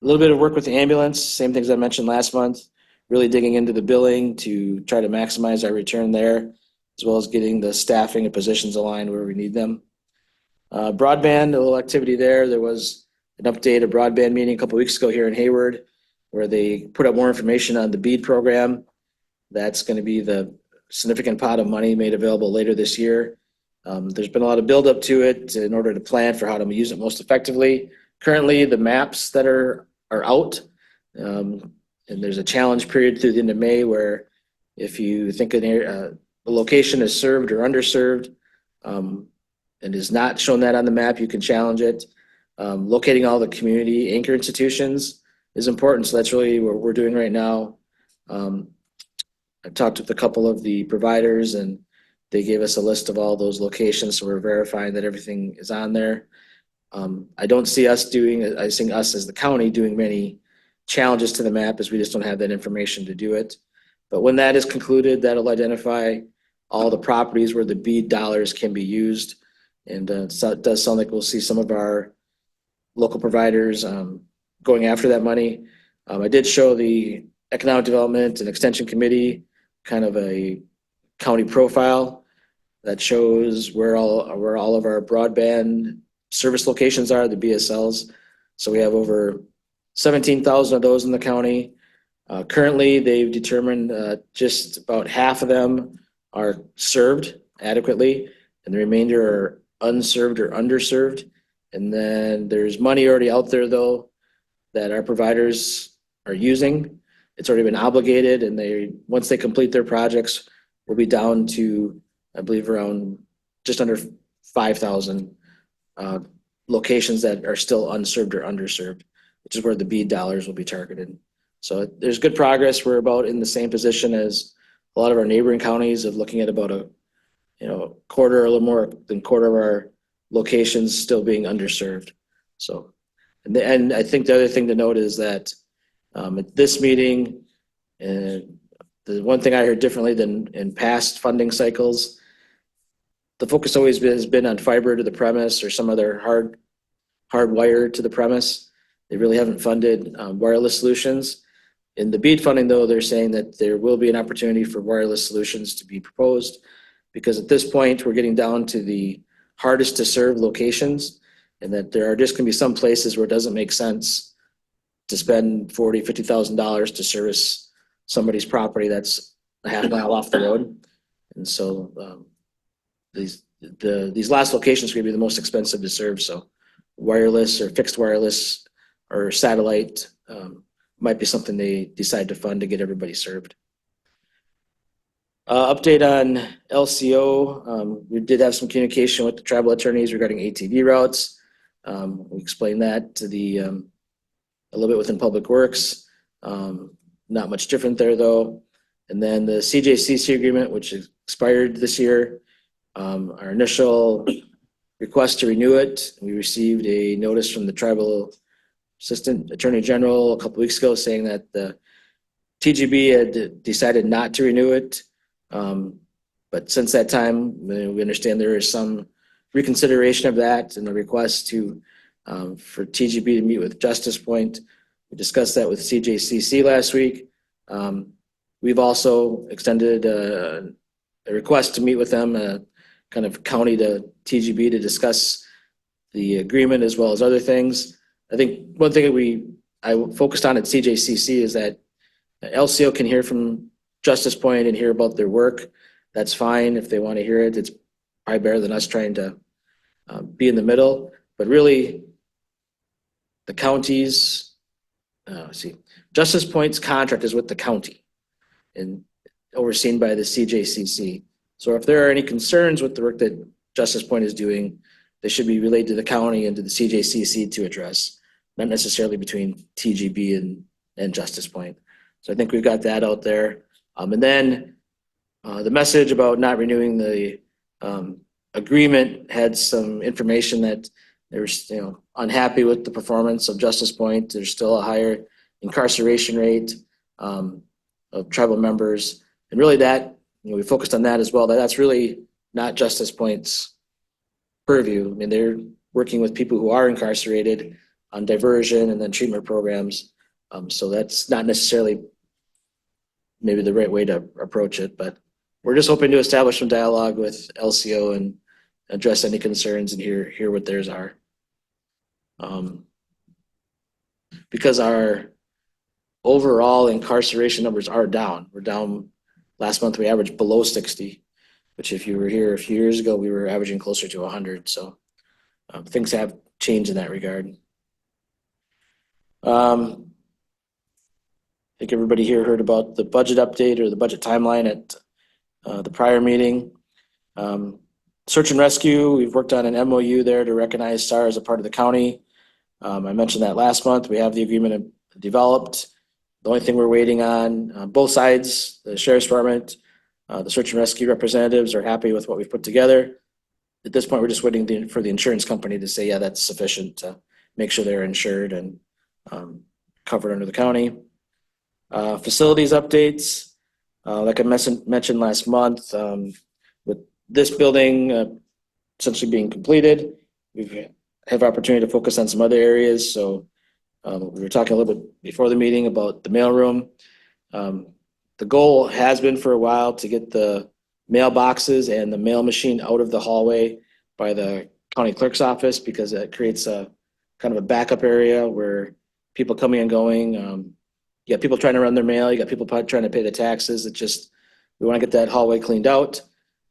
little bit of work with the ambulance, same things I mentioned last month, really digging into the billing to try to maximize our return there, as well as getting the staffing and positions aligned where we need them. Broadband, a little activity there. There was an update, a broadband meeting a couple weeks ago here in Hayward, where they put up more information on the BEAD program. That's going to be the significant pot of money made available later this year. There's been a lot of buildup to it in order to plan for how to use it most effectively. Currently, the maps that are out, and there's a challenge period through the end of May where if you think a location is served or underserved and is not shown that on the map, you can challenge it. Locating all the community anchor institutions is important. So that's really what we're doing right now. I've talked with a couple of the providers and they gave us a list of all those locations. So we're verifying that everything is on there. I don't see us I see us as the county doing many challenges to the map, as we just don't have that information to do it. But when that is concluded, that'll identify all the properties where the BEAD dollars can be used. And so it does sound like we'll see some of our local providers going after that money. I did show the Economic Development and Extension Committee kind of a county profile that shows where all of our broadband service locations are, the BSLs. So we have over 17,000 of those in the county. Currently, they've determined just about half of them are served adequately, and the remainder are unserved or underserved. And then there's money already out there, though, that our providers are using. It's already been obligated, and once they complete their projects, we'll be down to, I believe, around just under 5,000 locations that are still unserved or underserved, which is where the BEAD dollars will be targeted. So there's good progress. We're about in the same position as a lot of our neighboring counties of looking at about a quarter, a little more than quarter of our locations still being underserved. So, and I think the other thing to note is that at this meeting, and the one thing I heard differently than in past funding cycles, the focus always has been on fiber to the premise or some other hardwire to the premise. They really haven't funded wireless solutions. In the BEAD funding, though, they're saying that there will be an opportunity for wireless solutions to be proposed, because at this point, we're getting down to the hardest to serve locations, and that there are just going to be some places where it doesn't make sense to spend $40,000, $50,000 to service somebody's property that's a half mile off the road. And so these last locations are going to be the most expensive to serve. So wireless or fixed wireless or satellite might be something they decide to fund to get everybody served. Update on LCO. We did have some communication with the tribal attorneys regarding ATV routes. We explained that to a little bit within Public Works. Not much different there, though. And then the CJCC agreement, which expired this year, our initial request to renew it, we received a notice from the tribal Assistant Attorney General a couple weeks ago saying that the TGB had decided not to renew it. But since that time, we understand there is some reconsideration of that and a request for TGB to meet with Justice Point. We discussed that with CJCC last week. We've also extended a request to meet with them, kind of county to TGB, to discuss the agreement as well as other things. I think one thing that I focused on at CJCC is that LCO can hear from Justice Point and hear about their work. That's fine if they want to hear it. It's probably better than us trying to be in the middle. But really, the counties, Justice Point's contract is with the county and overseen by the CJCC. So if there are any concerns with the work that Justice Point is doing, they should be relayed to the county and to the CJCC to address, not necessarily between TGB and Justice Point. So I think we've got that out there. And then the message about not renewing the agreement had some information that there's unhappy with the performance of Justice Point. There's still a higher incarceration rate of tribal members, and really that we focused on that as well. That's really not Justice Point's purview. I mean, they're working with people who are incarcerated on diversion and then treatment programs. So that's not necessarily maybe the right way to approach it, but we're just hoping to establish some dialogue with LCO and address any concerns and hear what theirs are. Because our overall incarceration numbers are down. We're down. Last month we averaged below 60, which if you were here a few years ago, we were averaging closer to 100. So things have changed in that regard. I think everybody here heard about the budget update or the budget timeline at the prior meeting. Search and rescue, we've worked on an MOU there to recognize STAR as a part of the county. I mentioned that last month. We have the agreement developed. The only thing we're waiting on both sides, the Sheriff's Department, the search and rescue representatives are happy with what we've put together. At this point, we're just waiting for the insurance company to say, yeah, that's sufficient to make sure they're insured and covered under the county. Facilities updates, like I mentioned last month, with this building essentially being completed, we have opportunity to focus on some other areas. So we were talking a little bit before the meeting about the mailroom. The goal has been for a while to get the mailboxes and the mail machine out of the hallway by the county clerk's office, because it creates a kind of a backup area where people coming and going you got people trying to run their mail, you got people trying to pay the taxes. We want to get that hallway cleaned out.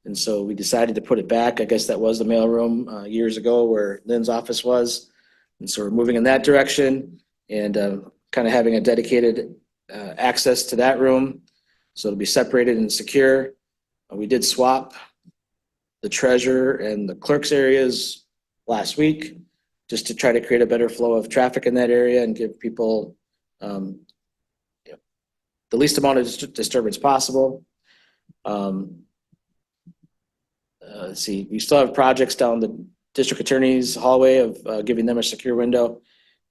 And so we decided to put it back. I guess that was the mailroom years ago where Lynn's office was. And so we're moving in that direction and kind of having a dedicated access to that room. So it'll be separated and secure. We did swap the treasurer and the clerk's areas last week just to try to create a better flow of traffic in that area and give people the least amount of disturbance possible. Let's see, we still have projects down the district attorney's hallway of giving them a secure window.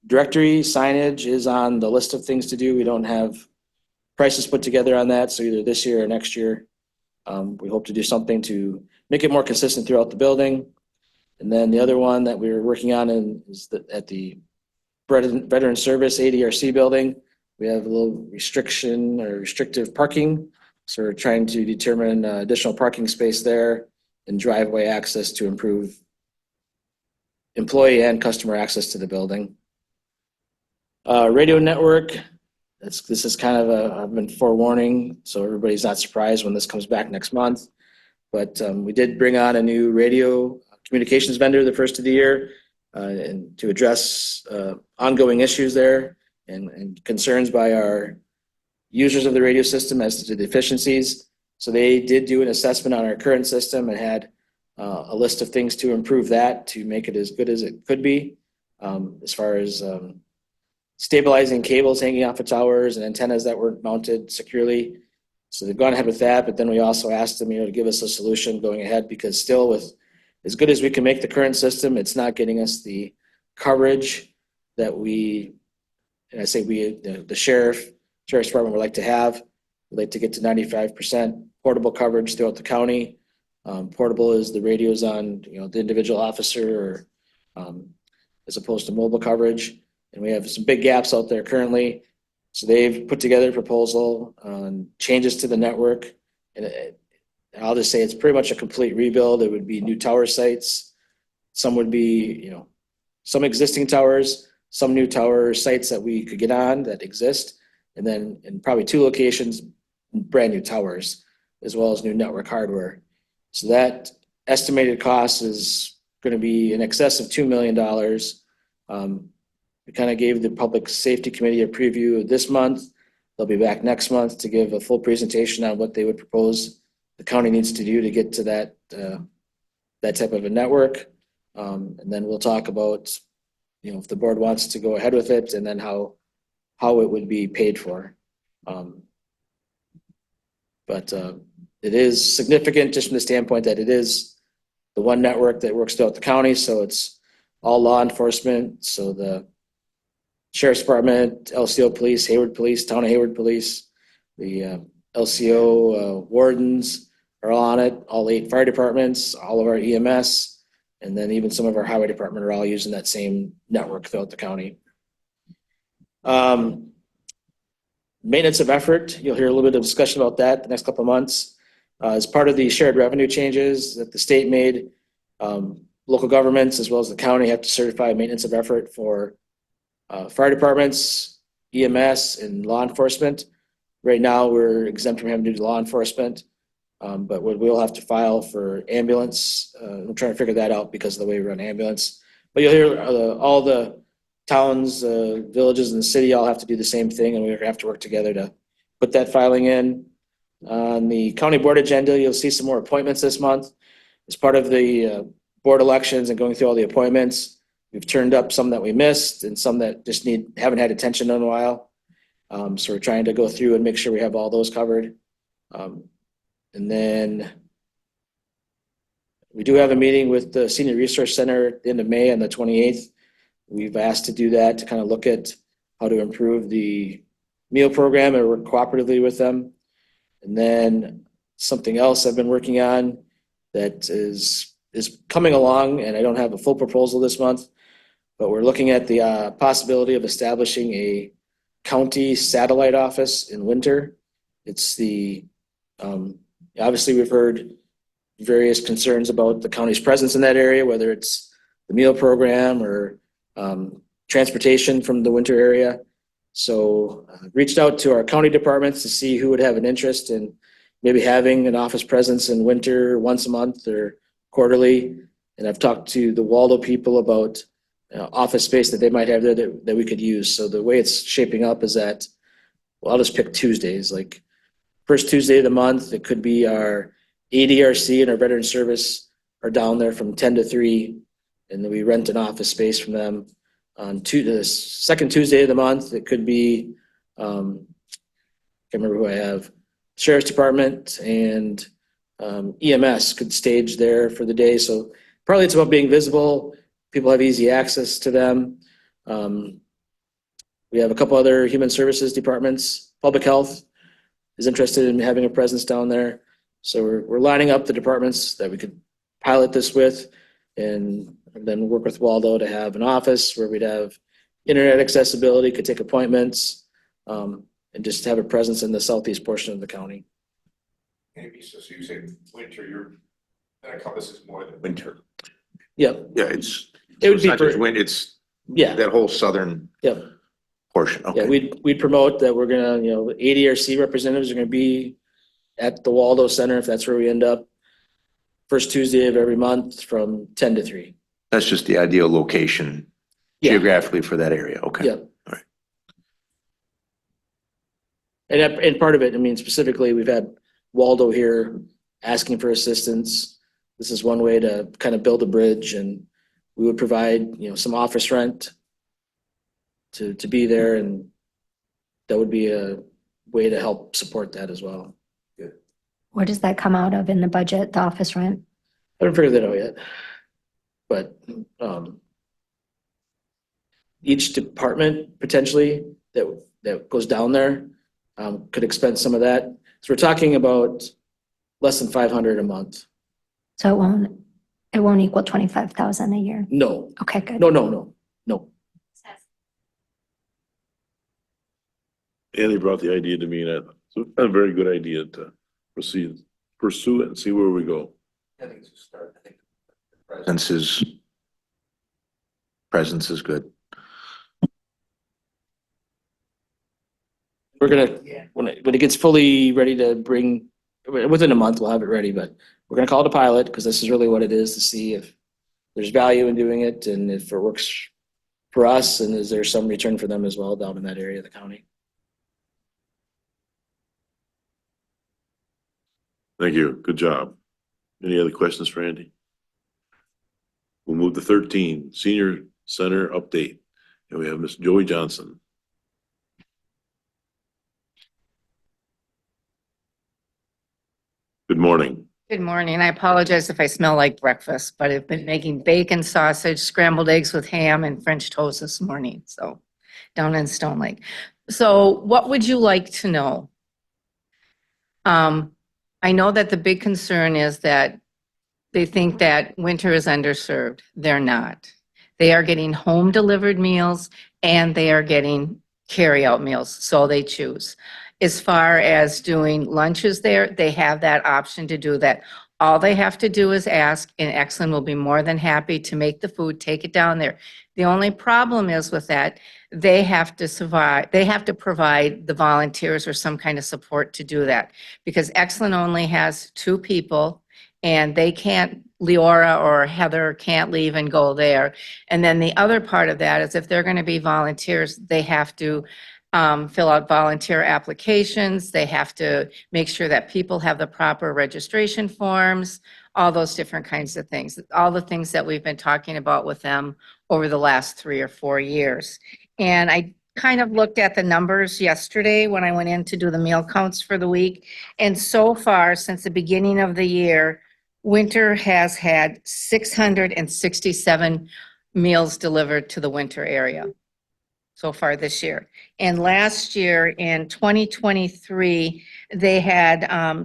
Directory signage is on the list of things to do. We don't have prices put together on that, so either this year or next year. We hope to do something to make it more consistent throughout the building. And then the other one that we're working on is at the Veteran Service ADRC building. We have a little restriction or restrictive parking. So we're trying to determine additional parking space there and driveway access to improve employee and customer access to the building. Radio network, this is kind of I've been forewarning, so everybody's not surprised when this comes back next month. But we did bring on a new radio communications vendor the first of the year and to address ongoing issues there and concerns by our users of the radio system as to the deficiencies. So they did do an assessment on our current system and had a list of things to improve that to make it as good as it could be, as far as stabilizing cables hanging off of towers and antennas that weren't mounted securely. So they've gone ahead with that, but then we also asked them, to give us a solution going ahead, because still with as good as we can make the current system, it's not getting us the coverage that and I say the sheriff's department would like to have. We'd like to get to 95% portable coverage throughout the county. Portable is the radios on, the individual officer or as opposed to mobile coverage. And we have some big gaps out there currently. So they've put together a proposal on changes to the network. And I'll just say it's pretty much a complete rebuild. It would be new tower sites. Some would be, some existing towers, some new tower sites that we could get on that exist. And then in probably 2 locations, brand new towers, as well as new network hardware. So that estimated cost is going to be in excess of $2 million. We kind of gave the Public Safety Committee a preview this month. They'll be back next month to give a full presentation on what they would propose the county needs to do to get to that type of a network. And then we'll talk about, if the board wants to go ahead with it, and then how it would be paid for. But it is significant just from the standpoint that it is the one network that works throughout the county. So it's all law enforcement. So the Sheriff's Department, LCO Police, Hayward Police, Town of Hayward Police, the LCO wardens are all on it, all 8 fire departments, all of our EMS, and then even some of our highway department are all using that same network throughout the county. Maintenance of effort, you'll hear a little bit of discussion about that the next couple of months. As part of the shared revenue changes that the state made, local governments as well as the county have to certify maintenance of effort for fire departments, EMS, and law enforcement. Right now, we're exempt from having to do law enforcement, but we'll have to file for ambulance. We're trying to figure that out because of the way we run ambulance. But you'll hear all the towns, villages, and the city all have to do the same thing, and we have to work together to put that filing in. On the county board agenda, you'll see some more appointments this month. As part of the board elections and going through all the appointments, we've turned up some that we missed and some that just haven't had attention in a while. So we're trying to go through and make sure we have all those covered. And then we do have a meeting with the Senior Resource Center at the end of May on the 28th. We've asked to do that to kind of look at how to improve the meal program and work cooperatively with them. And then something else I've been working on that is coming along, and I don't have a full proposal this month, but we're looking at the possibility of establishing a county satellite office in Winter. It's obviously we've heard various concerns about the county's presence in that area, whether it's the meal program or transportation from the Winter area. So reached out to our county departments to see who would have an interest in maybe having an office presence in winter once a month or quarterly. And I've talked to the Waldo people about office space that they might have there that we could use. So the way it's shaping up is that, well, I'll just pick Tuesdays, like first Tuesday of the month, it could be our ADRC and our veteran service are down there from 10 to 3. And then we rent an office space from them. On the second Tuesday of the month, it could be, can't remember who I have, Sheriff's Department and EMS could stage there for the day. So partly it's about being visible. People have easy access to them. We have a couple other human services departments. Public health is interested in having a presence down there. So we're lining up the departments that we could pilot this with and then work with Waldo to have an office where we'd have internet accessibility, could take appointments, and just have a presence in the southeast portion of the county. Maybe, so you say winter, that encompasses more than winter. Yep. Yeah, it's It would be not just for- wind, it's Yeah. that whole southern Yep. portion, Yeah, okay. we'd promote that we're gonna, ADRC representatives are gonna be at the Waldo Center if that's where we end up. First Tuesday of every month from 10 to 3. That's just the ideal location Yeah. geographically for that area, okay. Yep. All right. And part of it, I mean, specifically, we've had Waldo here asking for assistance. This is one way to kind of build a bridge, and we would provide, some office rent to be there, and that would be a way to help support that as well. What does that come out of in the budget, the office rent? I haven't figured that out yet. But each department potentially that goes down there could expense some of that. So we're talking about less than 500 a month. So it won't equal 25,000 a year. No, Okay, good. no. Andy brought the idea to me, and it's a very good idea to pursue it and see where we go. I think it's a start. I think presence is good. We're gonna, when it gets fully ready to bring, within a month, we'll have it ready, but we're gonna call it a pilot because this is really what it is, to see if there's value in doing it and if it works for us and is there some return for them as well down in that area of the county. Thank you. Good job. Any other questions for Andy? We'll move to 13, Senior Center update. And we have Miss Joey Johnson. Good morning. Good morning. I apologize if I smell like breakfast, but I've been making bacon, sausage, scrambled eggs with ham and French toast this morning, so down in Stone Lake. So what would you like to know? I know that the big concern is that they think that winter is underserved. They're not. They are getting home delivered meals and they are getting carryout meals, so they choose. As far as doing lunches there, they have that option to do that. All they have to do is ask, and Exelon will be more than happy to make the food, take it down there. The only problem is with that, they have to survive, they have to provide the volunteers or some kind of support to do that. Because Exelon only has 2 people and they can't, Leora or Heather can't leave and go there. And then the other part of that is if they're going to be volunteers, they have to fill out volunteer applications. They have to make sure that people have the proper registration forms, all those different kinds of things, all the things that we've been talking about with them over the last 3 or 4 years. And I kind of looked at the numbers yesterday when I went in to do the meal counts for the week. And so far, since the beginning of the year, Winter has had 667 meals delivered to the Winter area so far this year. And last year in 2023, they had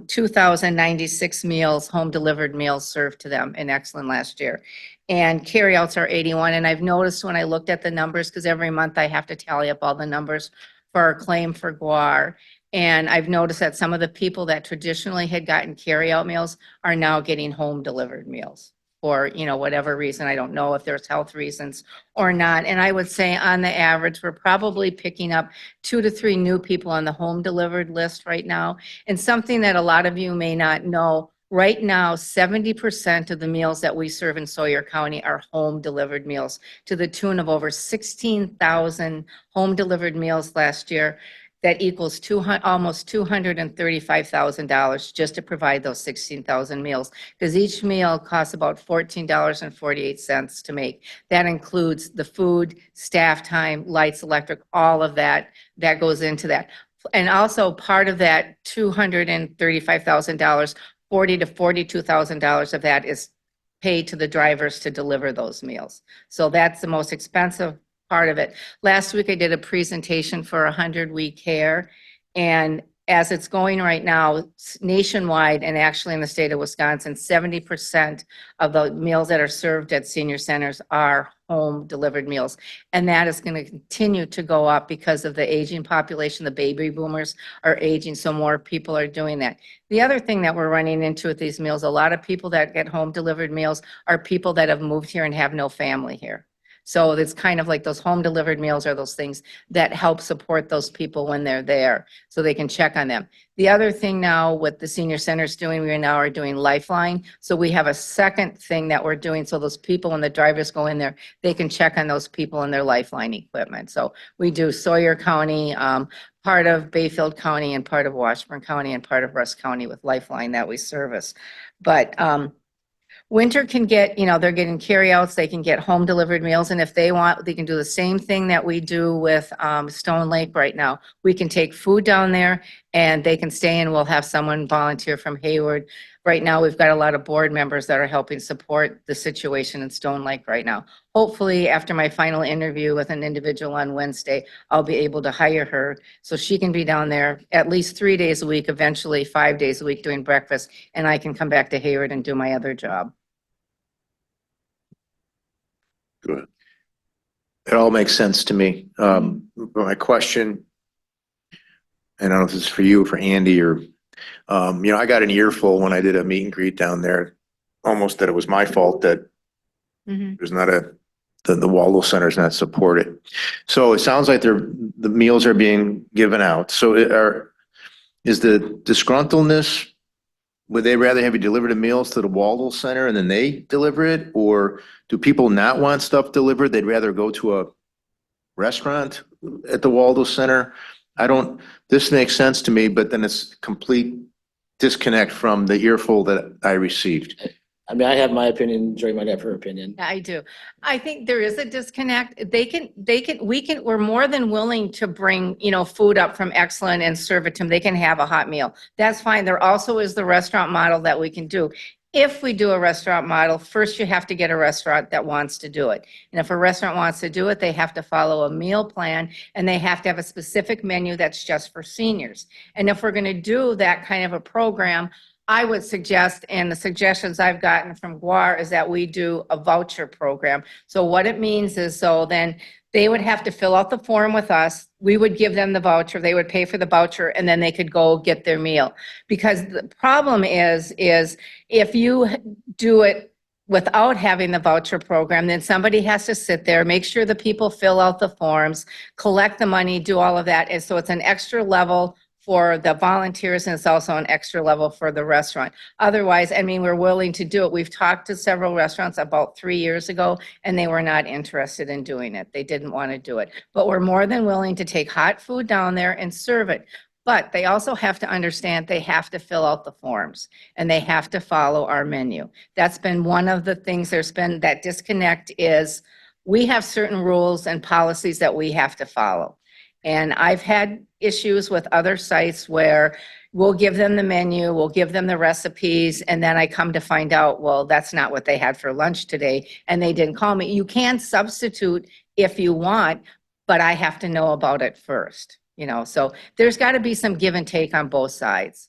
2,096 meals, home delivered meals served to them in Exelon last year. And carryouts are 81. And I've noticed when I looked at the numbers, because every month I have to tally up all the numbers for our claim for Guar. And I've noticed that some of the people that traditionally had gotten carryout meals are now getting home delivered meals. for, you know, whatever reason. I don't know if there's health reasons or not. And I would say on the average, we're probably picking up 2 to 3 new people on the home delivered list right now. And something that a lot of you may not know, right now, 70% of the meals that we serve in Sawyer County are home delivered meals, to the tune of over 16,000 home delivered meals last year. That equals almost $235,000 just to provide those 16,000 meals, because each meal costs about $14.48 to make. That includes the food, staff time, lights, electric, all of that goes into that. And also part of that $235,000, $40,000 to $42,000 of that is paid to the drivers to deliver those meals. So that's the most expensive part of it. Last week I did a presentation for 100 We Care, and as it's going right now, nationwide and actually in the state of Wisconsin, 70% of the meals that are served at senior centers are home delivered meals. And that is going to continue to go up because of the aging population. The baby boomers are aging, so more people are doing that. The other thing that we're running into with these meals, a lot of people that get home delivered meals are people that have moved here and have no family here. So it's kind of like those home delivered meals are those things that help support those people when they're there, so they can check on them. The other thing now with the senior centers doing, we now are doing Lifeline. So we have a second thing that we're doing. So those people, when the drivers go in there, they can check on those people and their Lifeline equipment. So we do Sawyer County, part of Bayfield County and part of Washburn County and part of Rusk County with Lifeline that we service. But, Winter can get, you know, they're getting carryouts, they can get home delivered meals, and if they want, they can do the same thing that we do with Stone Lake right now. We can take food down there and they can stay and we'll have someone volunteer from Hayward. Right now, we've got a lot of board members that are helping support the situation in Stone Lake right now. Hopefully, after my final interview with an individual on Wednesday, I'll be able to hire her so she can be down there at least 3 days a week, eventually 5 days a week doing breakfast, and I can come back to Hayward and do my other job. Go ahead. It all makes sense to me. My question, and I don't know if this is for you or for Andy or, I got an earful when I did a meet and greet down there, almost that it was my fault that there's not the Waldo Center's not supported. So it sounds like the meals are being given out. So is the disgruntledness, would they rather have you deliver the meals to the Waldo Center and then they deliver it? Or do people not want stuff delivered? They'd rather go to a restaurant at the Waldo Center? This makes sense to me, but then it's complete disconnect from the earful that I received. I mean, I have my opinion, Joy might have her opinion. I do. I think there is a disconnect. We're more than willing to bring, you know, food up from Excellent and serve it to them. They can have a hot meal. That's fine. There also is the restaurant model that we can do. If we do a restaurant model, first you have to get a restaurant that wants to do it. And if a restaurant wants to do it, they have to follow a meal plan and they have to have a specific menu that's just for seniors. And if we're going to do that kind of a program, I would suggest, and the suggestions I've gotten from GWAR is that we do a voucher program. So what it means is, so then they would have to fill out the form with us. We would give them the voucher. They would pay for the voucher and then they could go get their meal. Because the problem is if you do it without having the voucher program, then somebody has to sit there, make sure the people fill out the forms, collect the money, do all of that. And so it's an extra level for the volunteers, and it's also an extra level for the restaurant. Otherwise, I mean, we're willing to do it. We've talked to several restaurants about 3 years ago, and they were not interested in doing it. They didn't want to do it. But we're more than willing to take hot food down there and serve it. But they also have to understand they have to fill out the forms, and they have to follow our menu. That's been one of the things, there's been that disconnect is we have certain rules and policies that we have to follow. And I've had issues with other sites where we'll give them the menu, we'll give them the recipes, and then I come to find out, well, that's not what they had for lunch today, and they didn't call me. You can substitute if you want, but I have to know about it first, you know? So there's got to be some give and take on both sides.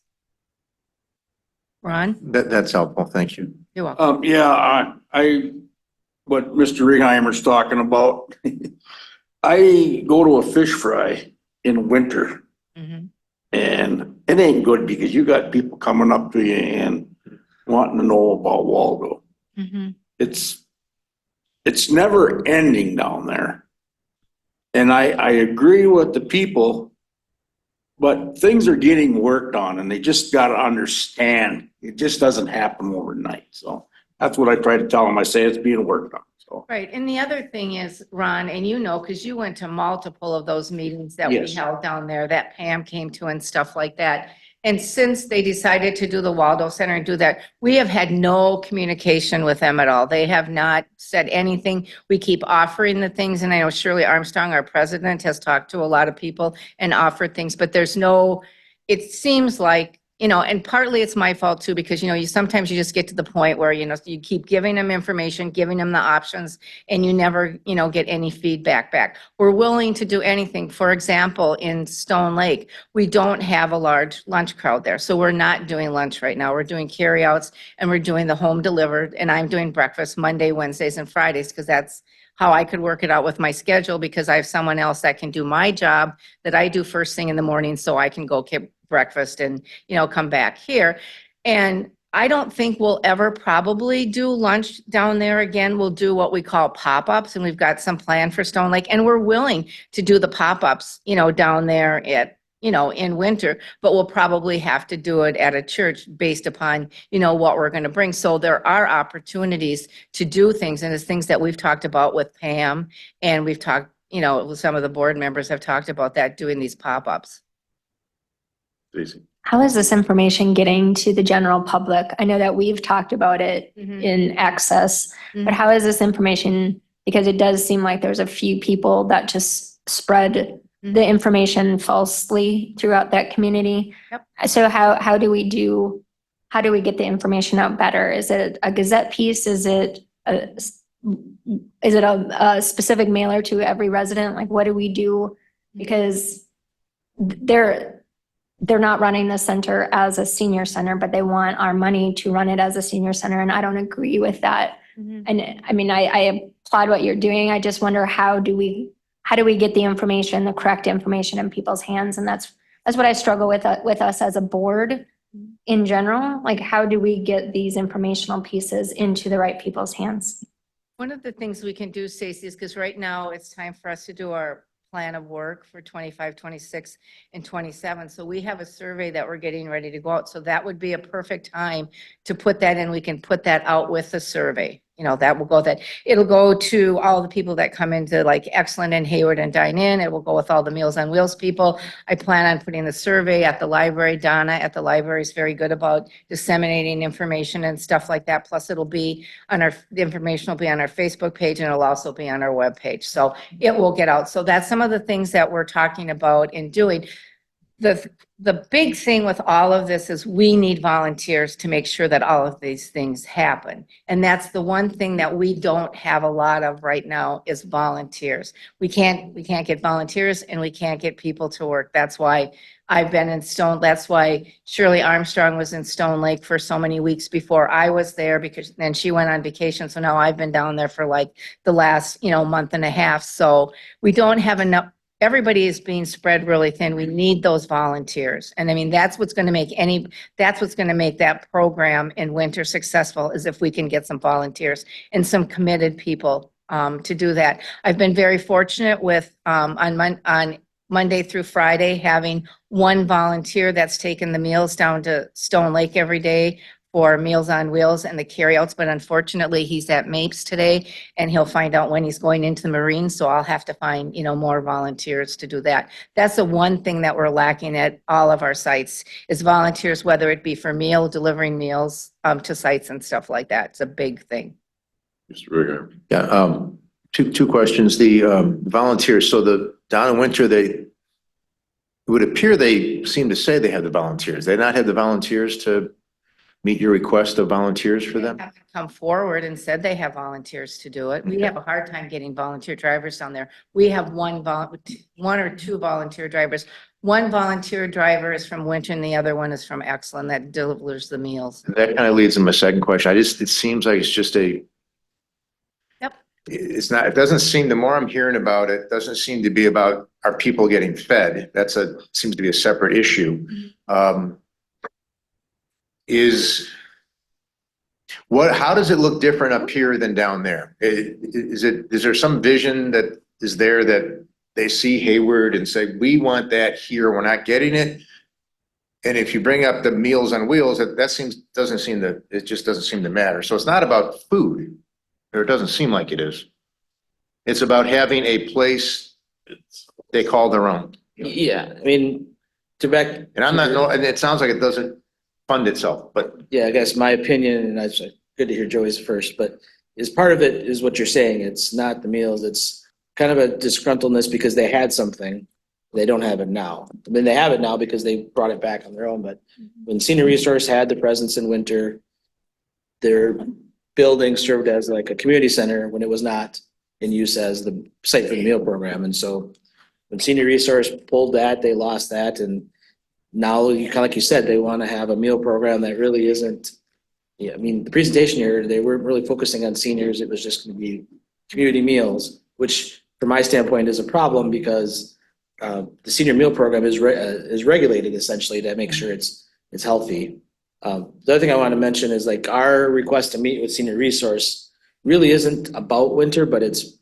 Ron? That's helpful. Thank you. You're welcome. What Mr. Righeimer's talking about. I go to a fish fry in winter Mhm. and it ain't good because you got people coming up to you and wanting to know about Waldo. Mhm. it's never ending down there. And I agree with the people, but things are getting worked on and they just gotta understand, it just doesn't happen overnight. So that's what I try to tell them. I say it's being worked on, so. Right, and the other thing is, Ron, and you know, because you went to multiple of those meetings that we Yes. held down there, that Pam came to and stuff like that. And since they decided to do the Waldo Center and do that, we have had no communication with them at all. They have not said anything. We keep offering the things, and I know Shirley Armstrong, our president, has talked to a lot of people and offered things, but there's no, it seems like, you know, and partly it's my fault too, because, you know, sometimes you just get to the point where, you know, you keep giving them information, giving them the options, and you never, you know, get any feedback back. We're willing to do anything. For example, in Stone Lake, we don't have a large lunch crowd there. So we're not doing lunch right now. We're doing carryouts and we're doing the home delivered, and I'm doing breakfast Monday, Wednesdays, and Fridays, because that's how I could work it out with my schedule, because I have someone else that can do my job that I do first thing in the morning, so I can go get breakfast and, you know, come back here. And I don't think we'll ever probably do lunch down there again. We'll do what we call pop-ups, and we've got some plan for Stone Lake, and we're willing to do the pop-ups, you know, down there at, you know, in winter, but we'll probably have to do it at a church based upon, you know, what we're going to bring. So there are opportunities to do things, and it's things that we've talked about with Pam, and we've talked, you know, some of the board members have talked about that, doing these pop-ups. Stacy. How is this information getting to the general public? I know that we've talked about it in access, but how is this information? Because it does seem like there's a few people that just spread the information falsely throughout that community. Yep. So how do we get the information out better? Is it a Gazette piece? Is it a specific mailer to every resident? Like, what do we do? Because they're not running the center as a senior center, but they want our money to run it as a senior center. And I don't agree with that. And I mean, I applaud what you're doing. I just wonder, how do we get the information, the correct information in people's hands? And that's what I struggle with us as a board in general. Like, how do we get these informational pieces into the right people's hands? One of the things we can do, Stacey, is because right now it's time for us to do our plan of work for 25, 26, and 27. So we have a survey that we're getting ready to go out. So that would be a perfect time to put that in. We can put that out with the survey. You know, that will go, that it'll go to all the people that come into like Excellent and Hayward and dine in. It will go with all the Meals on Wheels people. I plan on putting the survey at the library. Donna at the library is very good about disseminating information and stuff like that. Plus it'll be on the information will be on our Facebook page, and it'll also be on our webpage. So it will get out. So that's some of the things that we're talking about and doing. The big thing with all of this is we need volunteers to make sure that all of these things happen. And that's the one thing that we don't have a lot of right now is volunteers. We can't get volunteers, and we can't get people to work. That's why I've been in that's why Shirley Armstrong was in Stone Lake for so many weeks before I was there, because then she went on vacation. So now I've been down there for like the last, you know, month and a half. So we don't have enough. Everybody is being spread really thin. We need those volunteers. And I mean, that's what's going to make that program in winter successful, is if we can get some volunteers and some committed people to do that. I've been very fortunate with on Monday through Friday, having one volunteer that's taken the meals down to Stone Lake every day for Meals on Wheels and the carryouts, but unfortunately he's at Mapes today, and he'll find out when he's going into the Marines. So I'll have to find, you know, more volunteers to do that. That's the one thing that we're lacking at all of our sites is volunteers, whether it be for delivering meals to sites and stuff like that. It's a big thing. Mr. Ricker. Yeah, two questions. The volunteers, so the down in winter, it would appear they seem to say they have the volunteers. They not have the volunteers to meet your request of volunteers for them? They have come forward and said they have volunteers to do it. We have a hard time getting volunteer drivers down there. We have one or two volunteer drivers. One volunteer driver is from Winter, and the other one is from Excellent that delivers the meals. That kind of leads to my second question. It seems like it's just Yep. it's not, it doesn't seem, the more I'm hearing about it, it doesn't seem to be about our people getting fed. Seems to be a separate issue. how does it look different up here than down there? Is there some vision that is there that they see Hayward and say, we want that here, we're not getting it? And if you bring up the Meals on Wheels, it just doesn't seem to matter. So it's not about food, or it doesn't seem like it is. It's about having a place they call their own. Yeah, I mean, to back. And and it sounds like it doesn't fund itself, but Yeah, I guess my opinion, and it's good to hear Joey's first, but is part of it is what you're saying. It's not the meals. It's kind of a disgruntledness because they had something. They don't have it now. I mean, they have it now because they brought it back on their own, but when Senior Resource had the presence in winter, their building served as like a community center when it was not in use as the site for the meal program. And so when Senior Resource pulled that, they lost that. And now, you kind of like you said, they want to have a meal program that really isn't. Yeah, I mean, the presentation here, they weren't really focusing on seniors. It was just going to be community meals, which from my standpoint is a problem because the senior meal program is regulated essentially to make sure it's healthy. The other thing I want to mention is like our request to meet with Senior Resource really isn't about winter, but it's,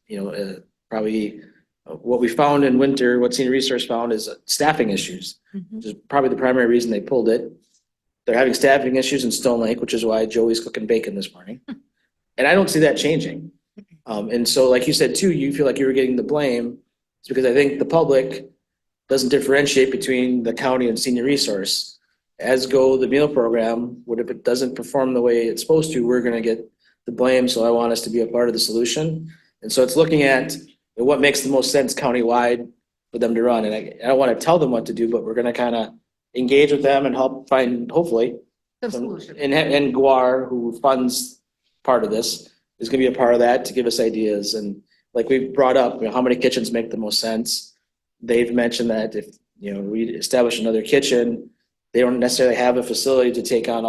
probably what we found in winter, what Senior Resource found is staffing issues, which is probably the primary reason they pulled it. They're having staffing issues in Stone Lake, which is why Joey's cooking bacon this morning. And I don't see that changing. And so like you said too, you feel like you were getting the blame. It's because I think the public doesn't differentiate between the county and Senior Resource. As go the meal program, what if it doesn't perform the way it's supposed to, we're gonna get the blame. So I want us to be a part of the solution. And so it's looking at what makes the most sense countywide for them to run. And I don't want to tell them what to do, but we're gonna kind of engage with them and help find, hopefully, The solution. and Guar, who funds part of this, is gonna be a part of that to give us ideas. And like we brought up, how many kitchens make the most sense? They've mentioned that if, we establish another kitchen, they don't necessarily have a facility to take on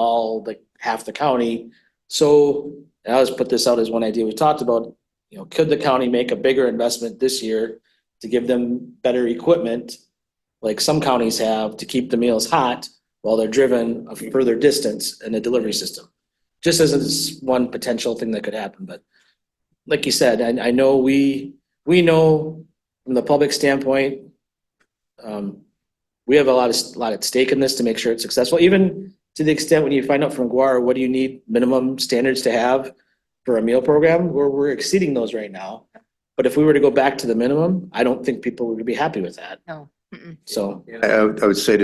half the county. So I'll just put this out as one idea we talked about, could the county make a bigger investment this year to give them better equipment, like some counties have, to keep the meals hot while they're driven a further distance in a delivery system? Just as one potential thing that could happen. But like you said, I know we know from the public standpoint, we have a lot at stake in this to make sure it's successful, even to the extent when you find out from Guar, what do you need minimum standards to have for a meal program? We're exceeding those right now. But if we were to go back to the minimum, I don't think people would be happy with that. No. Mm-mm. So I would say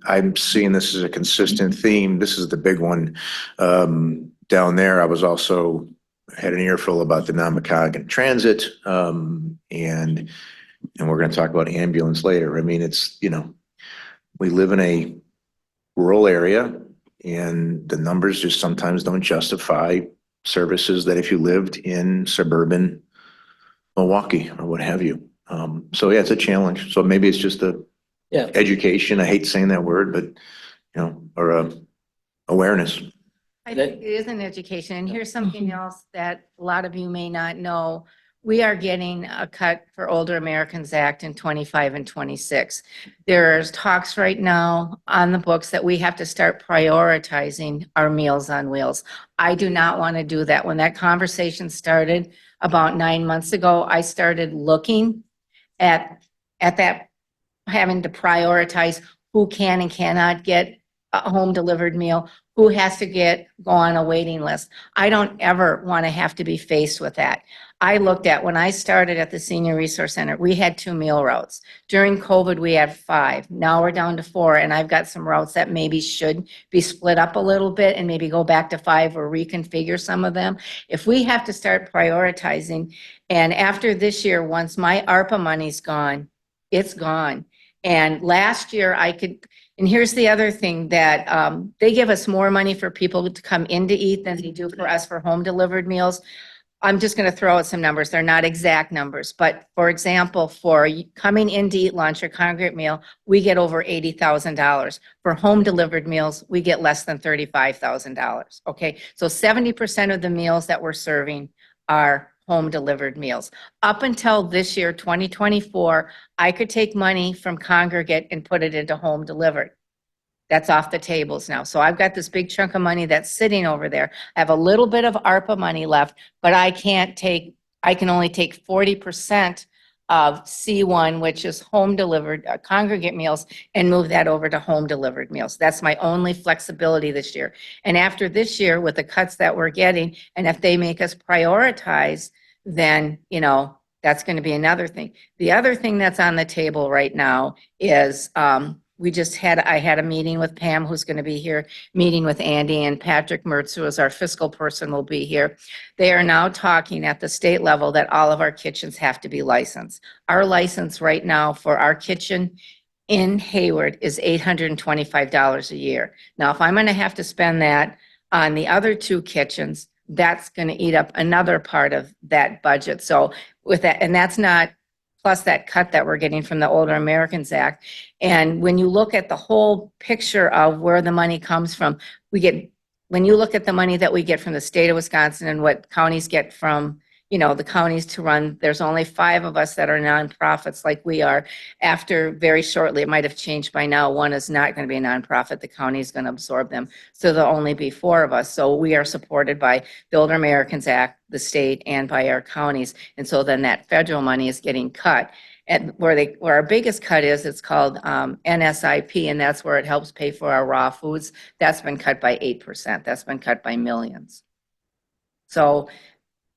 I'm seeing this as a consistent theme. This is the big one. Down there, I was also had an earful about the Namakogan Transit. And we're going to talk about ambulance later. I mean, it's, we live in a rural area and the numbers just sometimes don't justify services that if you lived in suburban Milwaukee or what have you. So yeah, it's a challenge. So maybe it's just education. I hate saying that word, but or awareness. I think it is an education. And here's something else that a lot of you may not know. We are getting a cut for Older Americans Act in 25 and 26. There's talks right now on the books that we have to start prioritizing our Meals on Wheels. I do not want to do that. When that conversation started about 9 months ago, I started looking at that, having to prioritize who can and cannot get a home delivered meal, who has to go on a waiting list. I don't ever want to have to be faced with that. I looked at, when I started at the Senior Resource Center, we had 2 meal routes. During COVID, we had 5. Now we're down to 4, and I've got some routes that maybe should be split up a little bit and maybe go back to 5 or reconfigure some of them. If we have to start prioritizing, and after this year, once my ARPA money's gone, it's gone. And last year and here's the other thing, that they give us more money for people to come in to eat than they do for us for home delivered meals. I'm just going to throw out some numbers. They're not exact numbers, but for example, for coming in to eat lunch or congregate meal, we get over $80,000. For home delivered meals, we get less than $35,000. Okay, so 70% of the meals that we're serving are home delivered meals. Up until this year, 2024, I could take money from congregate and put it into home delivered. That's off the tables now. So I've got this big chunk of money that's sitting over there. I have a little bit of ARPA money left, but I can only take 40% of C1, which is home delivered congregate meals, and move that over to home delivered meals. That's my only flexibility this year. And after this year, with the cuts that we're getting, and if they make us prioritize, then, you know, that's going to be another thing. The other thing that's on the table right now is, I had a meeting with Pam, who's going to be here, meeting with Andy, and Patrick Mertz, who is our fiscal person, will be here. They are now talking at the state level that all of our kitchens have to be licensed. Our license right now for our kitchen in Hayward is $825 a year. Now, if I'm going to have to spend that on the other two kitchens, that's going to eat up another part of that budget. So with that, and that's not plus that cut that we're getting from the Older Americans Act. And when you look at the whole picture of where the money comes from, when you look at the money that we get from the state of Wisconsin and what counties get from, you know, the counties to run, there's only 5 of us that are nonprofits like we are. After very shortly, it might have changed by now, one is not going to be a nonprofit. The county is going to absorb them. So there'll only be 4 of us. So we are supported by the Older Americans Act, the state, and by our counties. And so then that federal money is getting cut. And where our biggest cut is, it's called NSIP, and that's where it helps pay for our raw foods. That's been cut by 8%. That's been cut by millions. So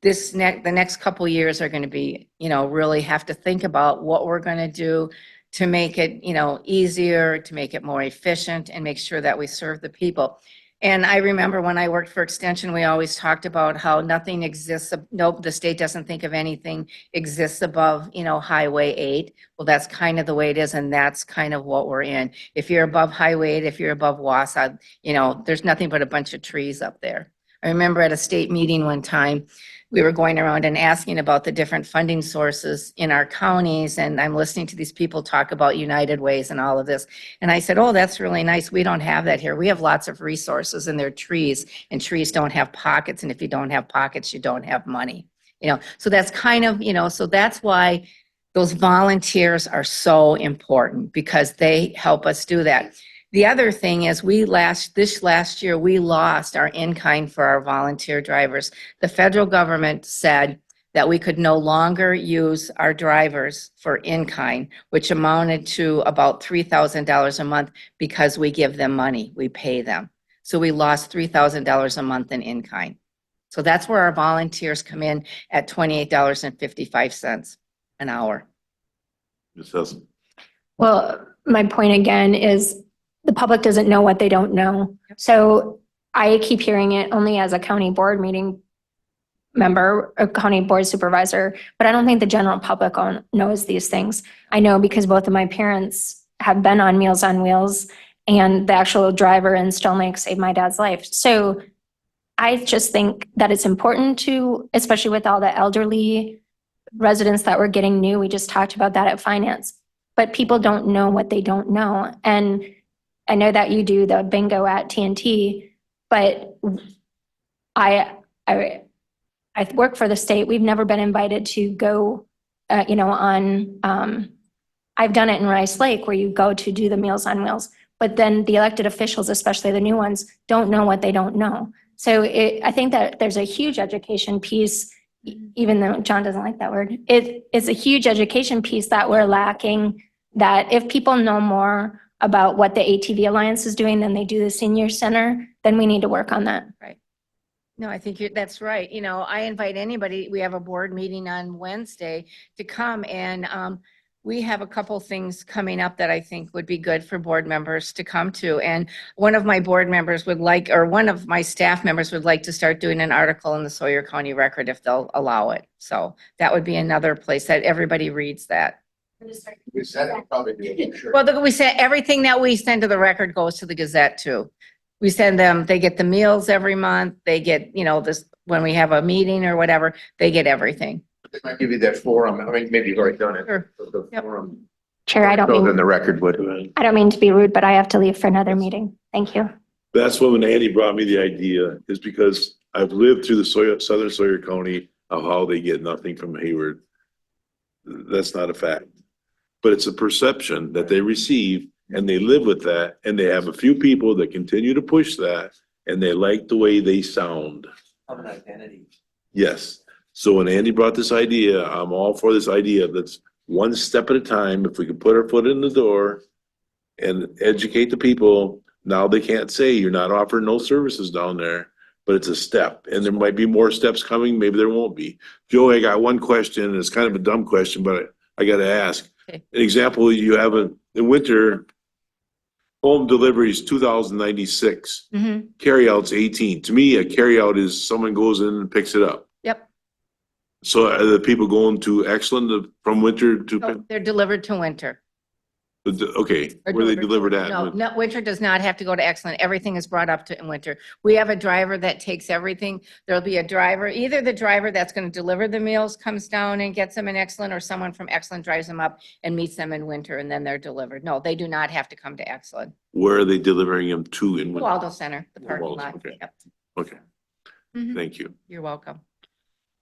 the next couple years are going to be, you know, really have to think about what we're going to do to make it, you know, easier, to make it more efficient, and make sure that we serve the people. And I remember when I worked for Extension, we always talked about how nothing exists. Nope, the state doesn't think of anything exists above, you know, Highway 8. Well, that's kind of the way it is, and that's kind of what we're in. If you're above Highway 8, if you're above Wausau, you know, there's nothing but a bunch of trees up there. I remember at a state meeting one time, we were going around and asking about the different funding sources in our counties, and I'm listening to these people talk about United Ways and all of this. And I said, oh, that's really nice. We don't have that here. We have lots of resources, and they're trees, and trees don't have pockets. And if you don't have pockets, you don't have money. You know, so that's kind of, you know, so that's why those volunteers are so important, because they help us do that. The other thing is this last year, we lost our in-kind for our volunteer drivers. The federal government said that we could no longer use our drivers for in-kind, which amounted to about $3,000 a month, because we give them money, we pay them. So we lost $3,000 a month in-kind. So that's where our volunteers come in at $28.55 an hour. Ms. Hessen. Well, my point again is the public doesn't know what they don't know. So I keep hearing it only as a county board meeting member, a county board supervisor, but I don't think the general public knows these things. I know because both of my parents have been on Meals on Wheels, and the actual driver in Stone Lake saved my dad's life. So I just think that it's important to, especially with all the elderly residents that we're getting new, we just talked about that at finance, but people don't know what they don't know. And I know that you do the bingo at TNT, but I work for the state. We've never been invited to go, you know, on, I've done it in Rice Lake where you go to do the Meals on Wheels, but then the elected officials, especially the new ones, don't know what they don't know. So I think that there's a huge education piece, even though John doesn't like that word. It's a huge education piece that we're lacking, that if people know more about what the ATV Alliance is doing than they do the senior center, then we need to work on that. Right. No, I think that's right. You know, I invite anybody, we have a board meeting on Wednesday to come, and we have a couple things coming up that I think would be good for board members to come to. And one of my board members would like, or one of my staff members would like to start doing an article in the Sawyer County Record if they'll allow it. So that would be another place that everybody reads that. We said it probably. Sure. Well, we said everything that we send to the Record goes to the Gazette too. We send them, they get the meals every month. They get, you know, this, when we have a meeting or whatever, they get everything. They might give you that forum. I mean, maybe you've already done it. Sure. The Yep. forum. Chair, I don't So then mean, the record would. I don't mean to be rude, but I have to leave for another meeting. Thank you. That's when Andy brought me the idea, is because I've lived through the southern Sawyer County of how they get nothing from Hayward. That's not a fact, but it's a perception that they receive, and they live with that, and they have a few people that continue to push that, and they like the way they sound. Have an identity. Yes. So when Andy brought this idea, I'm all for this idea. That's one step at a time. If we can put our foot in the door and educate the people, now they can't say you're not offering no services down there, but it's a step. And there might be more steps coming. Maybe there won't be. Joey, I got one question, and it's kind of a dumb question, but I got to ask. Okay. An example, you have in winter, home deliveries 2,096, Mhm. carryout's 18. To me, a carryout is someone goes in and picks it up. Yep. So are the people going to Exland from winter to, No, they're delivered to Winter. okay, Or where they delivered delivered to- at? No, Winter does not have to go to Excellent. Everything is brought up to in Winter. We have a driver that takes everything. There'll be a driver, either the driver that's going to deliver the meals comes down and gets them in Excellent, or someone from Excellent drives them up and meets them in Winter, and then they're delivered. No, they do not have to come to Excellent. Where are they delivering them to in winter? Waldo Center, the parking Waldo, lot. okay. Yep. Okay, Mhm. thank you. You're welcome.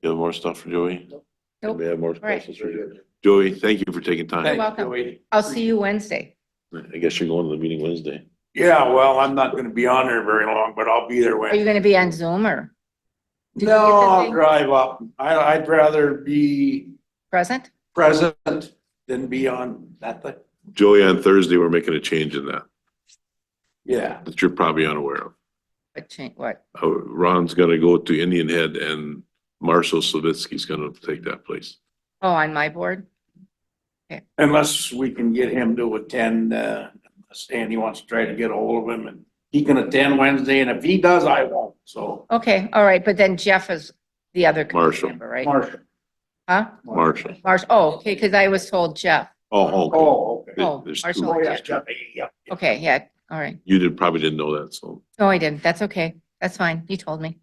You have more stuff for Joey? Nope. Anybody have more All right. questions for Joey? Joey, thank you for taking You're time. welcome. I'll see you Wednesday. I guess you're going to the meeting Wednesday. Yeah, well, I'm not gonna be on there very long, but I'll be there Are when. you going to be on Zoom or? Did you No, get the I'll thing? drive up. I'd rather be Present? present than be on that thing. Joey, on Thursday, we're making a change in that, Yeah. that you're probably unaware of. What change, what? Ron's gonna go to Indian Head and Marshall Slavitsky's gonna take that place. Oh, on my board? Unless we can get him to attend, Sandy wants to try to get a hold of him and he can attend Wednesday, and if he does, I won't, so. Okay, all right, but then Jeff is the other committee Marshall. member, right? Marshall. Huh? Marshall. Oh, okay, because I was told Jeff. Oh, okay. Oh, okay. Oh, There's two. Marshall. Oh, yeah, Jeff, yeah. Okay, yeah, all right. You probably didn't know that, so No, I didn't. That's okay. That's fine. You told me.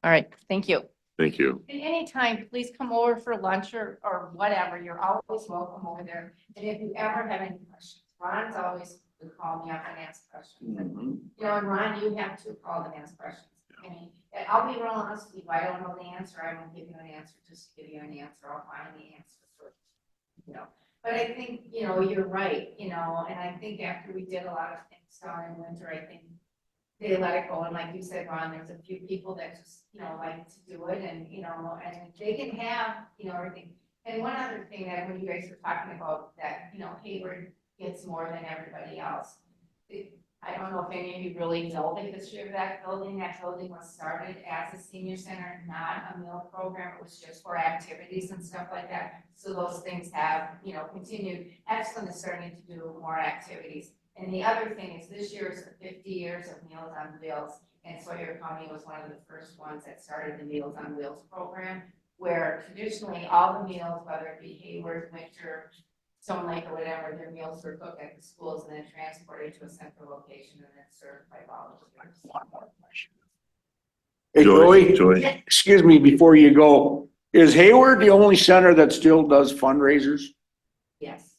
All right, thank you. thank you. And anytime, please come over for lunch or whatever. You're always welcome over there. And if you ever have any questions, Ron's always would call me up and ask questions. And, Mhm. you know, and Ron, you have to call and ask questions. I mean, I'll be real honest with you. I don't know the answer. I won't give you an answer just to give you an answer. I'll find the answer for, you know. But I think, you know, you're right, you know, and I think after we did a lot of things down in Winter, I think they let it go. And like you said, Ron, there's a few people that just, you know, like to do it and, you know, and they can have, you know, everything. And one other thing that when you guys were talking about that, you know, Hayward gets more than everybody else. I don't know if any of you really know the history of that building. That building was started as a senior center, not a meal program. It was just for activities and stuff like that. So those things have, you know, continued. Excellent is starting to do more activities. And the other thing is this year is the 50 years of Meals on Wheels. And Sawyer County was one of the first ones that started the Meals on Wheels program, where traditionally all the meals, whether it be Hayward, Winter, Stone Lake or whatever, their meals were cooked at the schools and then transported to a central location and then served by volunteers. Hey, Joey, Joey, Joey. excuse me, before you go, is Hayward the only center that still does fundraisers? Yes.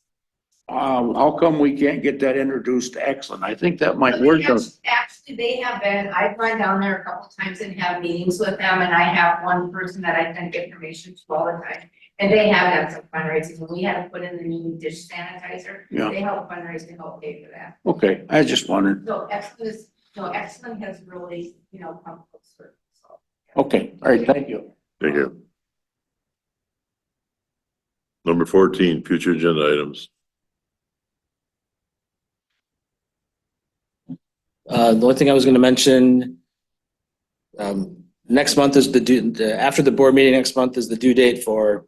How come we can't get that introduced to Excellent? I think that might work. Actually, they have been, I've gone down there a couple times and have meetings with them, and I have one person that I send information to all the time. And they have done some fundraising, when we had to put in the new dish sanitizer, Yeah. they help fundraise to help pay for that. Okay, I just wondered. So Excellent has really, you know, come close for it, so. Okay, all right, thank you. Thank you. Number 14, future agenda items. The only thing I was gonna mention, next month is after the board meeting next month is the due date for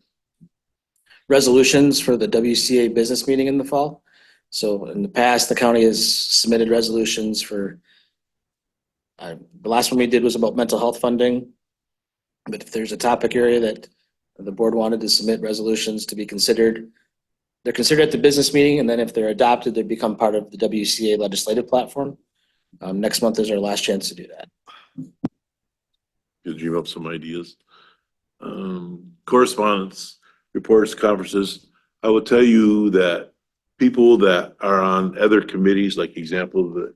resolutions for the WCA business meeting in the fall. So in the past, the county has submitted resolutions for, the last one we did was about mental health funding. But if there's a topic area that the board wanted to submit resolutions to be considered, they're considered at the business meeting, and then if they're adopted, they become part of the WCA legislative platform. Next month is our last chance to do that. You dream up some ideas. Correspondence, reports, conferences. I will tell you that people that are on other committees, like example, the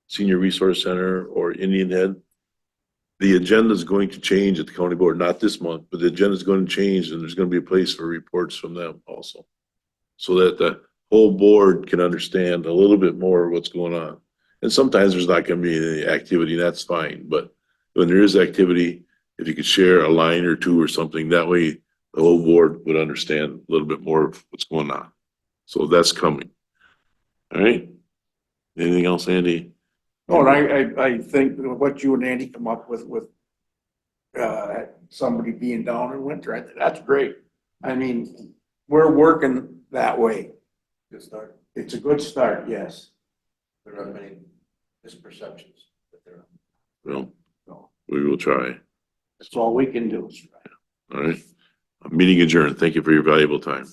Senior Resource Center or Indian Head, the agenda is going to change at the county board, not this month, but the agenda is going to change and there's going to be a place for reports from them also. So that whole board can understand a little bit more of what's going on. And sometimes there's not gonna be any activity, and that's fine, but when there is activity, if you could share a line or two or something, that way the whole board would understand a little bit more of what's going on. So that's coming. All right? Anything else, Andy? Oh, and I think what you and Andy come up with, somebody being down in winter, that's great. I mean, we're working that way. Good start. It's a good start, yes. There are many misperceptions that there are. Well, No, we will try. that's all we can do. All right? Meeting adjourned. Thank you for your valuable time.